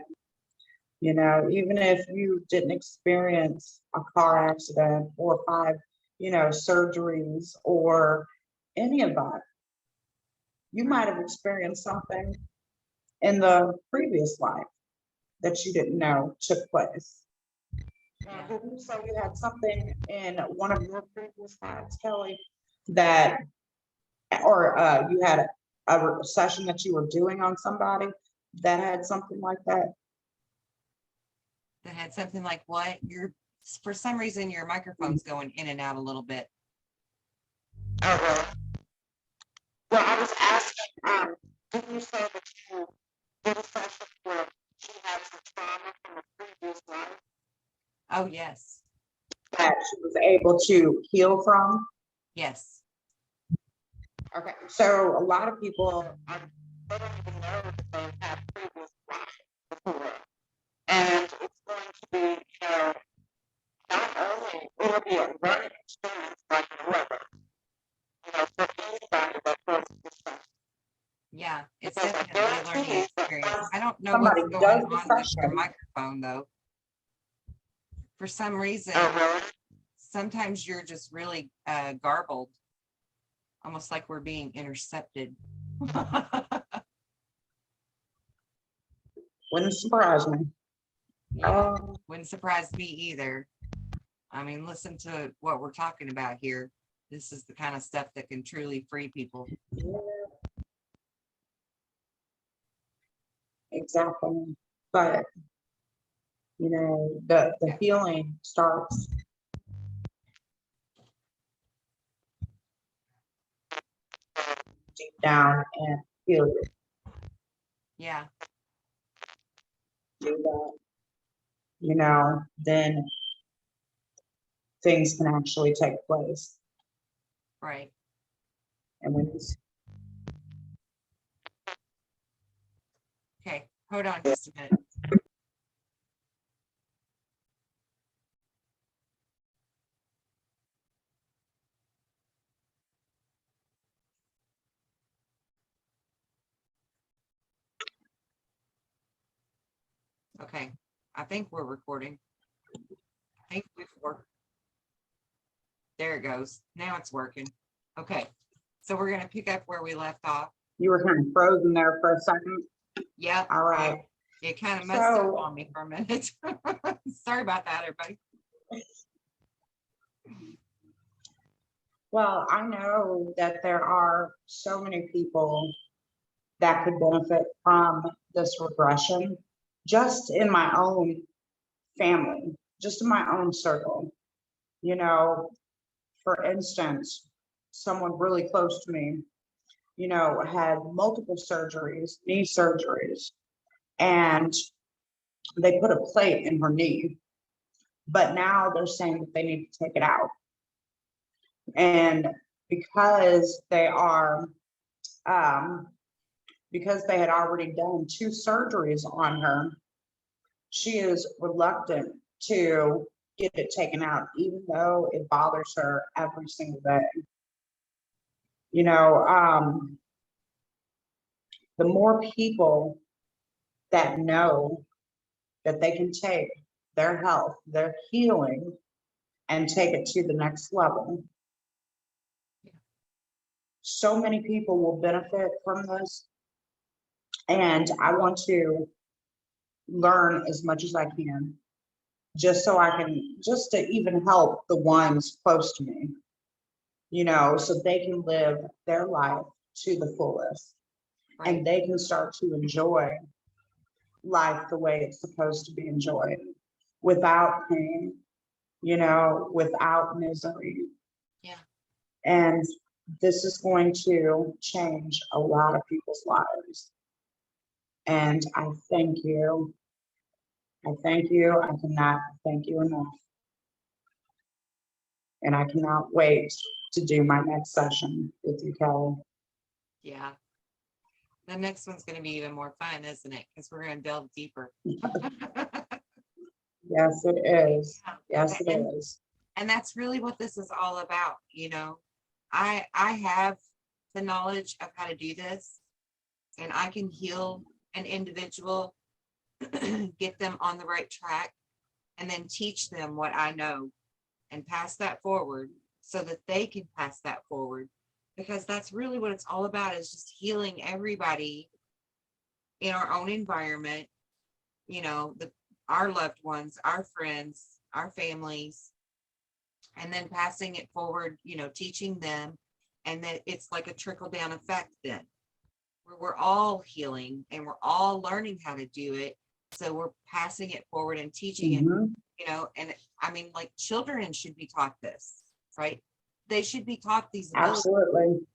Even if you didn't experience a car accident or 5, surgeries or any of that, you might have experienced something in the previous life that you didn't know took place. Did you say you had something in one of your previous lives, Kelly, that, or you had a session that you were doing on somebody that had something like that?
That had something like what? For some reason, your microphone's going in and out a little bit.
Oh, well, I was asking, did you say that you did a session where she had some trauma from a previous life?
Oh, yes.
That she was able to heal from?
Yes.
Okay, so a lot of people, they don't even know that they've had previous life before. And it's going not only will it be a learning experience like whoever, for anybody that goes through this.
Yeah, it's
Because I
definitely a learning
guarantee that
experience.
once
I don't know
somebody
what's going
does the
on with your
session,
microphone though. For some reason,
really?
sometimes you're just really garbled, almost like we're being intercepted.
Wouldn't surprise me.
Yeah, wouldn't surprise me either. I mean, listen to what we're talking about here. This is the kind of stuff that can truly free people.
Yeah, exactly. But the healing starts deep down and feel it.
Yeah,
Do that, then things can actually take place.
right.
And when it's
Okay, hold on just a minute. Okay, I think we're recording. I think we've worked. There it goes. Now it's working. Okay, so we're gonna pick up where we left off.
you were kind of frozen there for a second.
Yep.
All right.
It kind of messed up
So,
on me for a minute. Sorry about that, everybody.
well, I know that there are so many people that could benefit from this regression just in my own family, just in my own circle. You know, for instance, someone really close to me, had multiple surgeries, knee surgeries, and they put a plate in her knee, but now they're saying that they need to take it out. And because they are, because they had already done 2 surgeries on her, she is reluctant to get it taken out, even though it bothers her every single day. You know, the more people that know that they can take their health, their healing, and take it to the next level, so many people will benefit from this. And I want to learn as much as I can, just so I can, just to even help the ones close to me, so they can live their life to the fullest.
Right.
And they can start to enjoy life the way it's supposed to be enjoyed, without pain, without misery.
Yeah.
And this is going to change a lot of people's lives. And I thank you. I thank you. I cannot thank you enough. And I cannot wait to do my next session with you, Kelly.
Yeah. The next one's going to be even more fun, isn't it? Because we're going to delve deeper.
Yes, it is. Yes, it
and,
is.
And that's really what this is all about. I have the knowledge of how to do this, and I can heal an individual, get them on the right track, and then teach them what I know and pass that forward so that they can pass that forward, because that's really what it's all about, is just healing everybody in our own environment, our loved ones, our friends, our families, and then passing it forward, teaching them. And then it's like a trickle down effect then, where we're all healing and we're all learning how to do it. So we're passing it forward and teaching it, and I mean, like, children should be taught this, right? They should be taught these abilities.
Absolutely.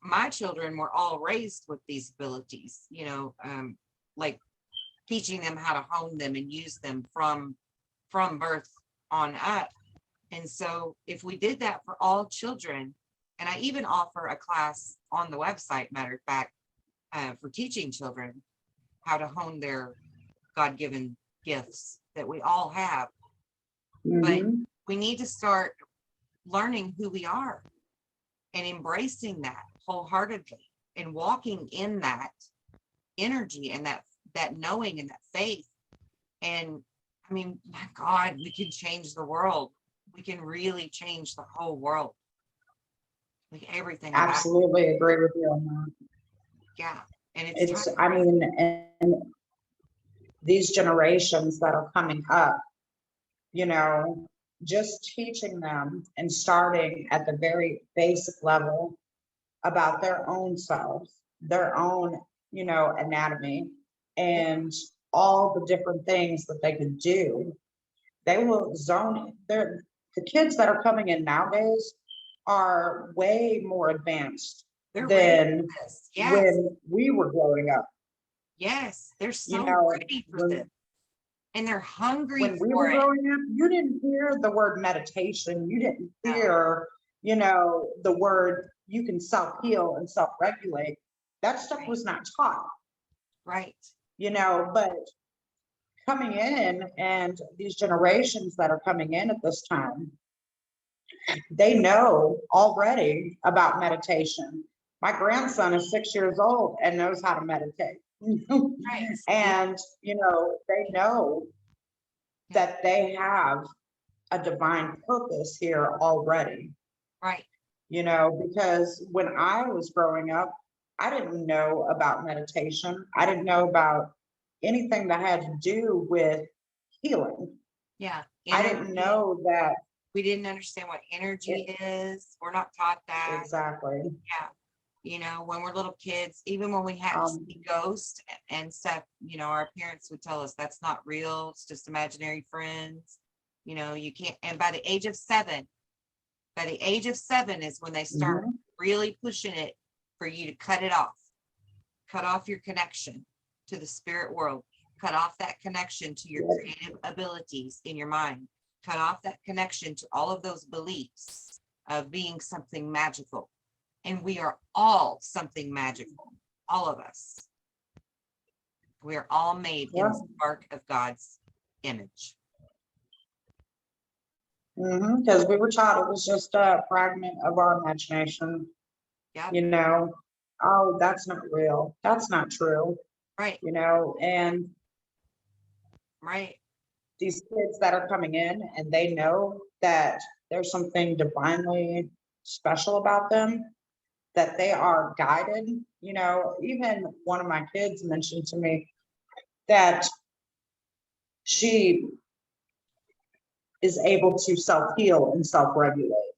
My children were all raised with these abilities, like teaching them how to hone them and use them from birth on up. And so if we did that for all children, and I even offer a class on the website, matter of fact, for teaching children how to hone their God-given gifts that we all have, but
Mhm.
we need to start learning who we are and embracing that wholeheartedly and walking in that energy and that knowing and that faith. And I mean, my God, we can change the world. We can really change the whole world. Like everything about it.
Absolutely agree with you on that.
Yeah. And it's time.
It's, I mean, and these generations that are coming up, you know, just teaching them and starting at the very basic level about their own self, their own, anatomy, and all the different things that they can do. They will zone the kids that are coming in nowadays are way more advanced
They're ready for
than
this. Yes.
when we were growing up.
Yes. They're
You
so
know,
ready for this.
when
And they're hungry
when we
for
were
it.
growing up, you didn't hear the word meditation. You didn't
No.
hear, the word you can self-heal and self-regulate. That stuff
Right.
was not taught,
Right.
but coming in and these generations that are coming in at this time, they know already about meditation. My grandson is 6 years old and knows how to meditate.
Right. Yeah.
And, they know that they have a divine purpose here already,
Right.
because when I was growing up, I didn't know about meditation. I didn't know about anything that had to do with healing.
Yeah.
I didn't
Energy.
know that
We didn't understand what energy
it
is. We're not taught that.
exactly.
Yeah. When we're little kids, even when we had to see ghosts and stuff, our parents would tell us that's not real. It's just imaginary friends. You can't. And by the age of seven is when they start
Mhm.
really pushing it for you to cut off your connection to the spirit world, cut off that connection to your
Yep.
creative abilities in your mind, cut off that connection to all of those beliefs of being something magical. And we are all something magical, all of us. We are all made in
Yeah.
the spark of God's image.
Because we were taught it was just a fragment of our imagination,
Yep.
Oh, that's not real. That's not true,
Right.
and
Right.
these kids that are coming in and they know that there's something divinely special about them, that they are guided. Even one of my kids mentioned to me that she is able to self-heal and self-regulate.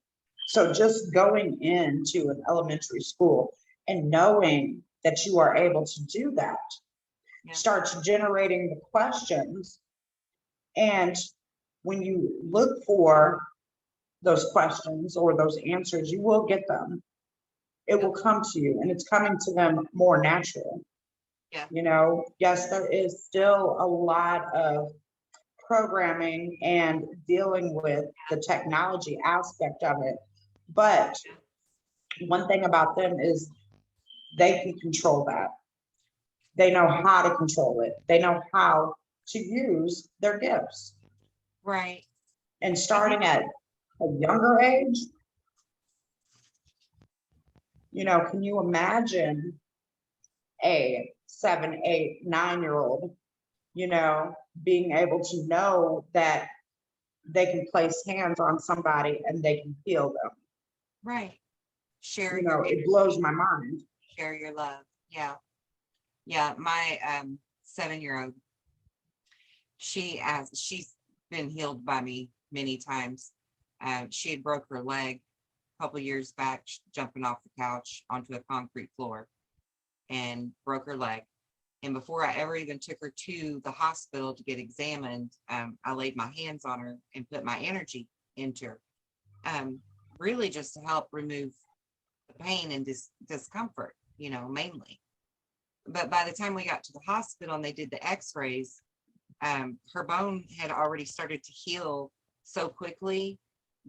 So just going into an elementary school and knowing that you are able to do that
Yeah.
starts generating the questions. And when you look for those questions or those answers, you will get them. It will come to you, and it's coming to them more natural.
Yeah.
Yes, there is still a lot of programming and dealing with the technology aspect of it. But one thing about them is they can control that. They know how to control it. They know how to use their gifts.
Right.
And starting at a younger age, can you imagine a 7, 8, 9-year-old, being able to know that they can place hands on somebody and they can heal them?
Right. Share your
It blows my mind.
share your love. Yeah. Yeah. My 7-year-old, she's been healed by me many times. She had broke her leg a couple years back, jumping off the couch onto a concrete floor and broke her leg. And before I ever even took her to the hospital to get examined, I laid my hands on her and put my energy into her, really just to help remove the pain and discomfort, mainly. But by the time we got to the hospital and they did the x-rays, her bone had already started to heal so quickly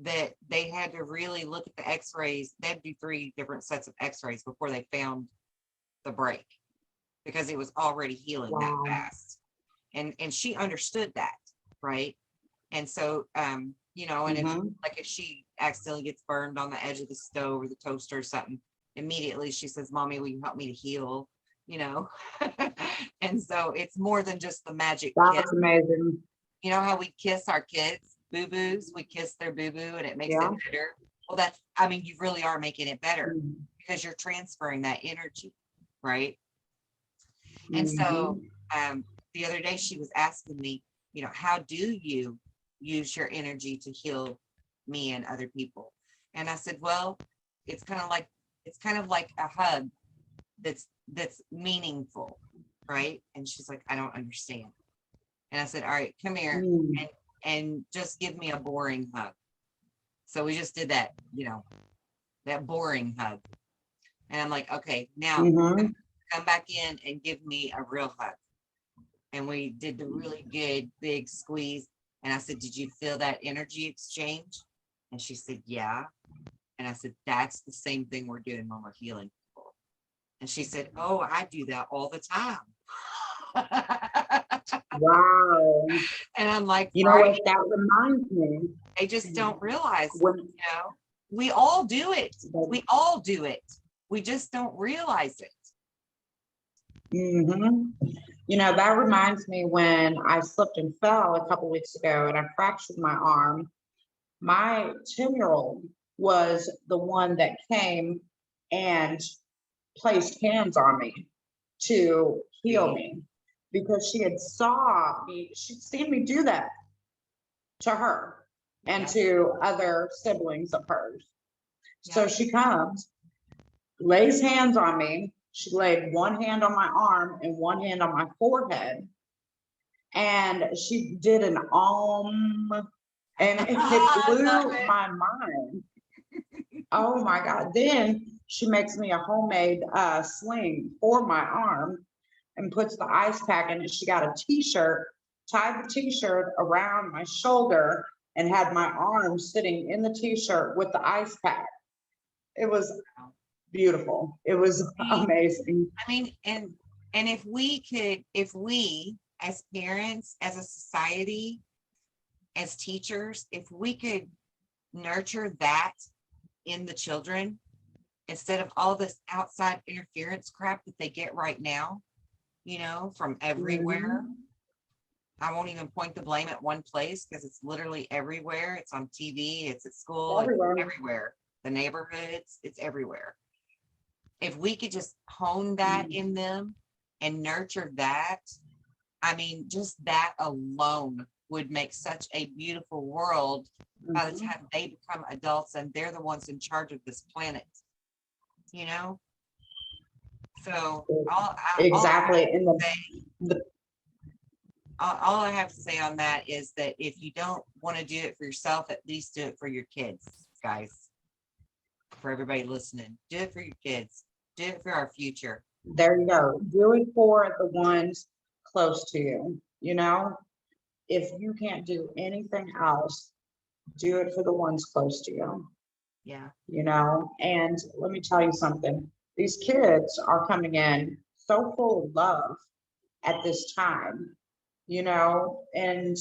that they had to really look at the x-rays. They had to do 3 different sets of x-rays before they found the break, because it was already healing that
Wow.
fast. And she understood that. right? And so, you know, and if
Mhm.
like if she accidentally gets burned on the edge of the stove or the toaster or something, immediately she says, "Mommy, will you help me to heal?" You know, and so it's more than just the magic kiss.
That's amazing.
You know how we kiss our kids, boo boos? We kiss their boo boo and it makes it
Yeah.
better. Well, that's, I mean, you really are making it better
Mhm.
because you're transferring that energy, right? And so,
Mhm.
the other day she was asking me, you know, how do you use your energy to heal me and other people? And I said, well, it's kind of like a hug that's meaningful, right? And she's like, I don't understand. And I said, all right, come here
Mm.
and just give me a boring hug. So we just did that, you know, that boring hug. And I'm like, okay, now
Mhm.
come back in and give me a real hug. And we did the really good big squeeze. And I said, did you feel that energy exchange? And she said, yeah. And I said, that's the same thing we're doing when we're healing people. And she said, oh, I do that all the time.
Wow.
And I'm like,
You know
right?
what? That reminds me
They just don't realize,
when
you know, we all do it.
the,
We all do it. We just don't realize it.
mhm. You know, that reminds me when I slipped and fell a couple weeks ago and I fractured my arm. My 10-year-old was the one that came and placed hands on me to heal
See?
me because she had saw me, she'd seen me do that to her and
Yeah,
to other siblings of hers.
yeah.
So she comes, lays hands on me. She laid one hand on my arm and one hand on my forehead. And she did an and it
I love
blew
it.
my mind. Oh my God. Then she makes me a homemade sling for my arm and puts the ice pack in it. She got a t-shirt, tied the t-shirt around my shoulder and had my arm sitting in the t-shirt with the ice pack. It was beautiful. It was
See,
amazing.
I mean, and if we could, if we as parents, as a society, as teachers, if we could nurture that in the children instead of all this outside interference crap that they get right now, you know, from everywhere.
Mhm.
I won't even point the blame at one place because it's literally everywhere. It's on TV, it's at school, it's
Everywhere.
everywhere. The neighborhoods, it's everywhere. If we could just hone that
Mhm.
in them and nurture that, I mean, just that alone would make such a beautiful world by the
Mhm.
time they become adults and they're the ones in charge of this planet, you know? So all I have
Exactly.
to
In
say,
the
all I have to say on that is that if you don't want to do it for yourself, at least do it for your kids, guys. For everybody listening, do it for your kids. Do it for our future.
there you go. Do it for the ones close to you. You know, if you can't do anything else, do it for the ones close to you.
Yeah,
You know, and let me tell you something. These kids are coming in so full of love at this time, you know, and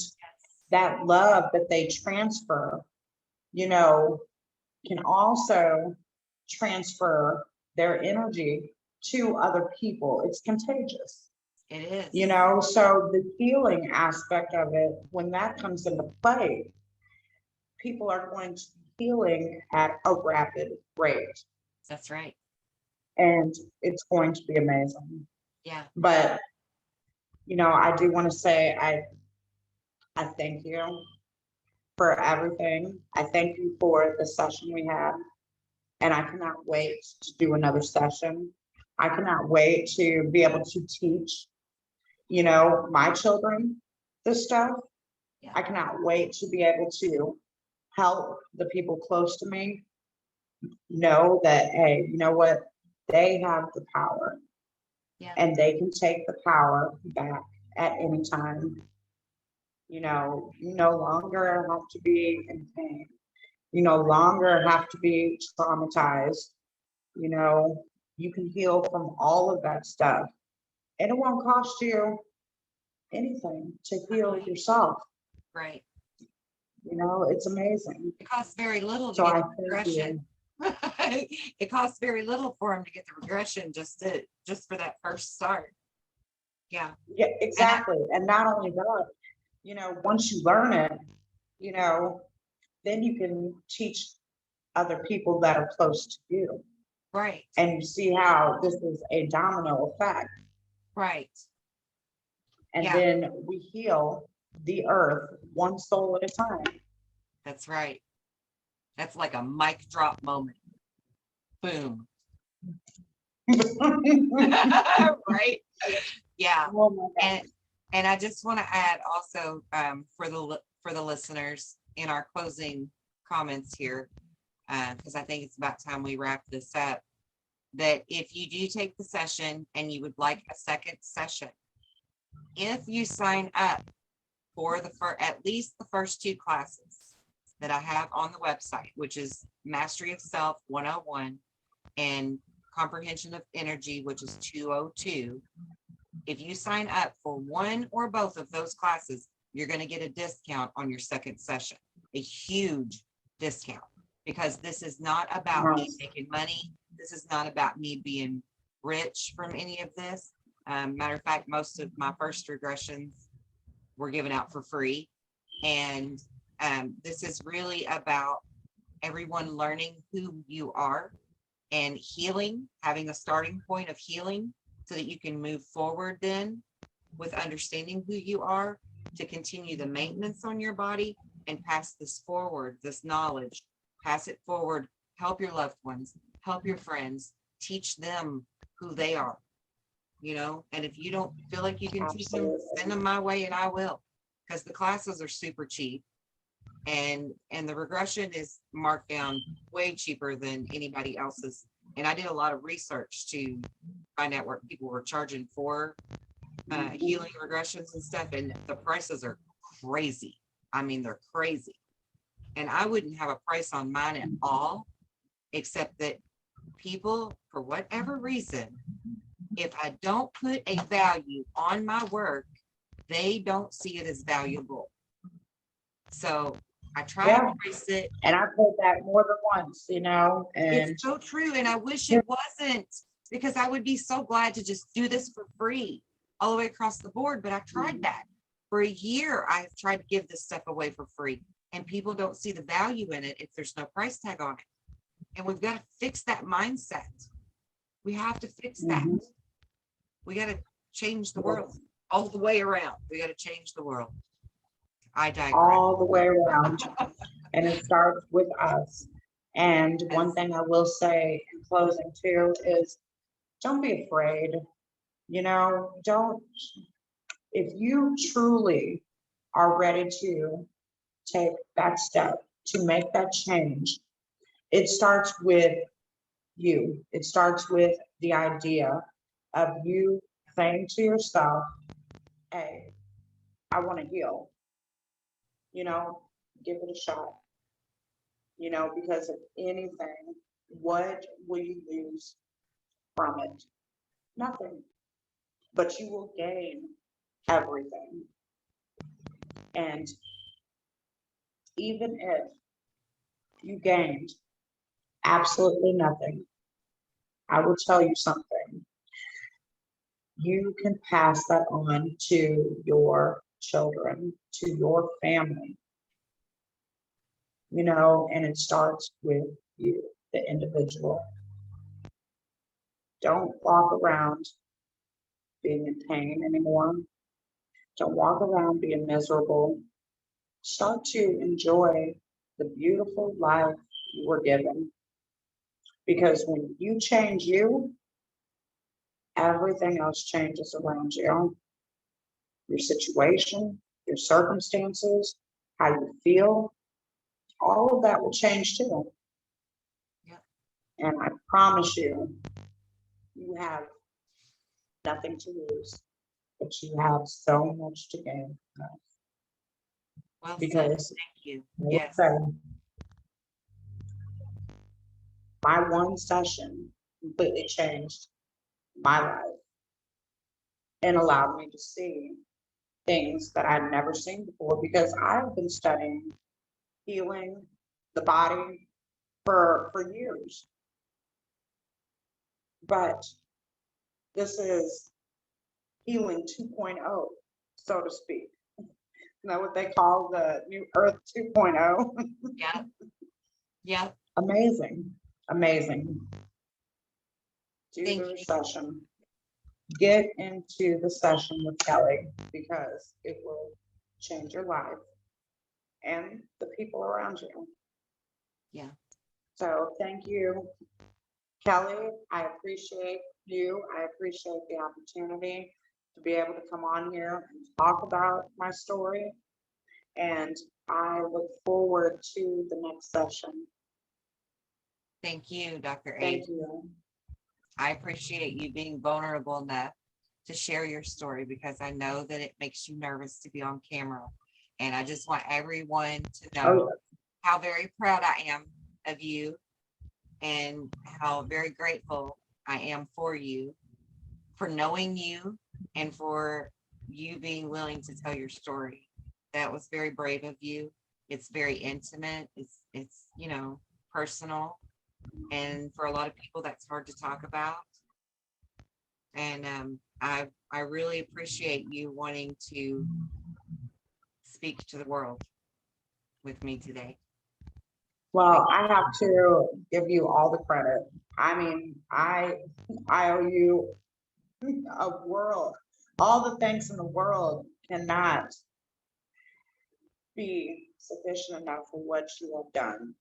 that love that they transfer, you know, can also transfer their energy to other people. It's contagious,
it
you
is.
know. So the healing aspect of it, when that comes into play, people are going to be healing at a rapid rate.
That's right.
And it's going to be amazing.
Yeah.
But, you know, I do want to say I thank you for everything. I thank you for the session we had. And I cannot wait to do another session. I cannot wait to be able to teach, you know, my children this stuff.
Yeah.
I cannot wait to be able to help the people close to me know that, hey, you know what? They have the power
Yeah.
and they can take the power back at any time. You know, you no longer have to be in pain. You no longer have to be traumatized. You know, you can heal from all of that stuff. And it won't cost you anything to heal
Right.
yourself.
Right.
You know, it's amazing.
It costs very little to
So
get
I
the
thank
regression.
you.
It costs very little for them to get the regression just for that first start. Yeah.
Yeah, exactly. And not only that, you know, once you learn it, you know, then you can teach other people that are close to you.
Right.
And you see how this is a domino effect.
Right.
And
Yeah,
then we heal the earth one soul at a time.
that's right. That's like a mic drop moment. Boom. Right. Yeah.
Oh my
And
God.
and I just want to add also for the listeners in our closing comments here, because I think it's about time we wrap this up, that if you do take the session and you would like a second session, if you sign up for at least the first two classes that I have on the website, which is Mastery of Self 101 and Comprehension of Energy, which is 202. If you sign up for one or both of those classes, you're going to get a discount on your second session, a huge discount, because this is not about me
Nice.
making money. This is not about me being rich from any of this. Matter of fact, most of my first regressions were given out for free. And this is really about everyone learning who you are and healing, having a starting point of healing so that you can move forward then with understanding who you are, to continue the maintenance on your body and pass this forward, this knowledge, pass it forward, help your loved ones, help your friends, teach them who they are, you know. And if you don't feel like you can teach them, send them my way and I will, because the classes are super cheap. And the regression is marked down way cheaper than anybody else's. And I did a lot of research to find out what people were charging for healing regressions and stuff, and the prices are crazy. I mean, they're crazy. And I wouldn't have a price on mine at all, except that people, for whatever reason, if I don't put a value on my work, they don't see it as valuable. So I try to price it.
And I've heard that more than once, you know, and
it's so true. And I wish it wasn't, because I would be so glad to just do this for free all the way across the board. But I tried that for a year. I've tried to give this stuff away for free, and people don't see the value in it if there's no price tag on it. And we've got to fix that mindset. We have to fix that. We got to change the world all the way around. We got to change the world. I digress.
All the way around. And it starts with us. And one thing I will say in closing too is, don't be afraid. You know, if you truly are ready to take that step, to make that change, it starts with you. It starts with the idea of you saying to yourself, hey, I want to heal. You know, give it a shot. You know, because if anything, what will you lose from it? Nothing. But you will gain everything. And even if you gained absolutely nothing, I will tell you something. You can pass that on to your children, to your family, you know, and it starts with you, the individual. Don't walk around being in pain anymore. Don't walk around being miserable. Start to enjoy the beautiful life you were given. Because when you change you, everything else changes around you. Your situation, your circumstances, how you feel, all of that will change too.
Yep.
And I promise you, you have nothing to lose, but you have so much to gain.
Well said.
Because
Thank you.
like I
Yes.
said, my one session completely changed my life and allowed me to see things that I'd never seen before because I've been studying healing the body for years. But this is healing 2.0, so to speak. You know what they call the new Earth 2.0?
Yeah. Yeah.
Amazing. Amazing. Do
Thank
the
you.
session. Get into the session with Kelly because it will change your life and the people around you.
Yeah.
So thank you, Kelly. I appreciate you. I appreciate the opportunity to be able to come on here and talk about my story. And I look forward to the next session.
Thank you, Dr. A.
Thank you.
I appreciate you being vulnerable enough to share your story because I know that it makes you nervous to be on camera. And I just want everyone to know how very proud I am of you and how very grateful I am for you, for knowing you, and for you being willing to tell your story. That was very brave of you. It's very intimate. It's personal. And for a lot of people, that's hard to talk about. And I really appreciate you wanting to speak to the world with me today.
Well, I have to give you all the credit. I mean, I owe you a world. All the thanks in the world cannot be sufficient enough for what you have done.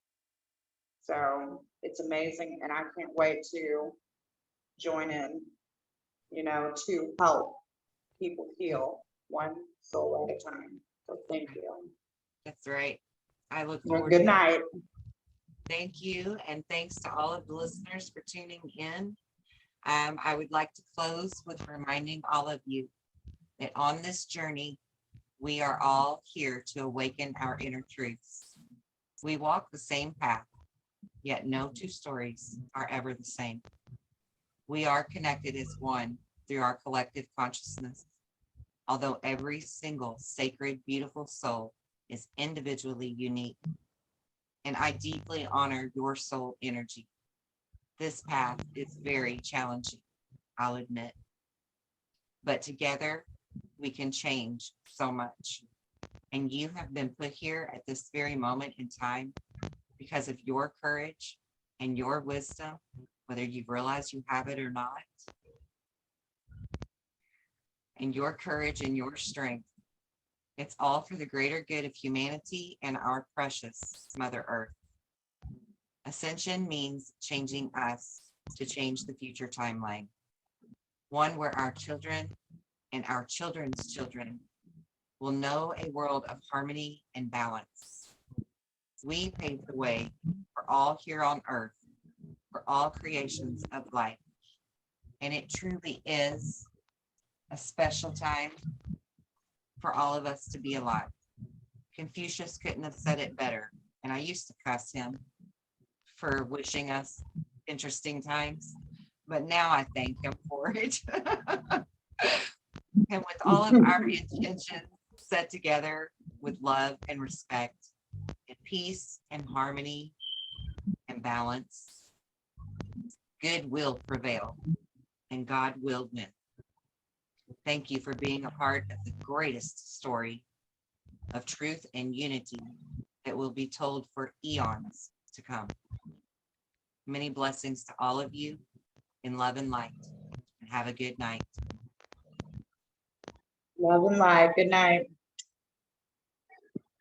So it's amazing, and I can't wait to join in, to help people heal one soul at a time. So thank you.
That's right. I look
Well,
forward
good
to that.
night.
Thank you. And thanks to all of the listeners for tuning in. I would like to close with reminding all of you that on this journey, we are all here to awaken our inner truths. We walk the same path, yet no two stories are ever the same. We are connected as one through our collective consciousness. Although every single sacred, beautiful soul is individually unique. And I deeply honor your soul energy. This path is very challenging, I'll admit. But together, we can change so much. And you have been put here at this very moment in time because of your courage and your wisdom, whether you've realized you have it or not. And your courage and your strength. It's all for the greater good of humanity and our precious Mother Earth. Ascension means changing us to change the future timeline. One where our children and our children's children will know a world of harmony and balance. We pave the way for all here on Earth, for all creations of life. And it truly is a special time for all of us to be alive. Confucius couldn't have said it better. And I used to cuss him for wishing us interesting times, but now I thank him for it. And with all of our intentions set together with love and respect, and peace and harmony and balance, good will prevail and God will win. Thank you for being a part of the greatest story of truth and unity that will be told for eons to come. Many blessings to all of you in love and light, and have a good night.
Love and light. Good night.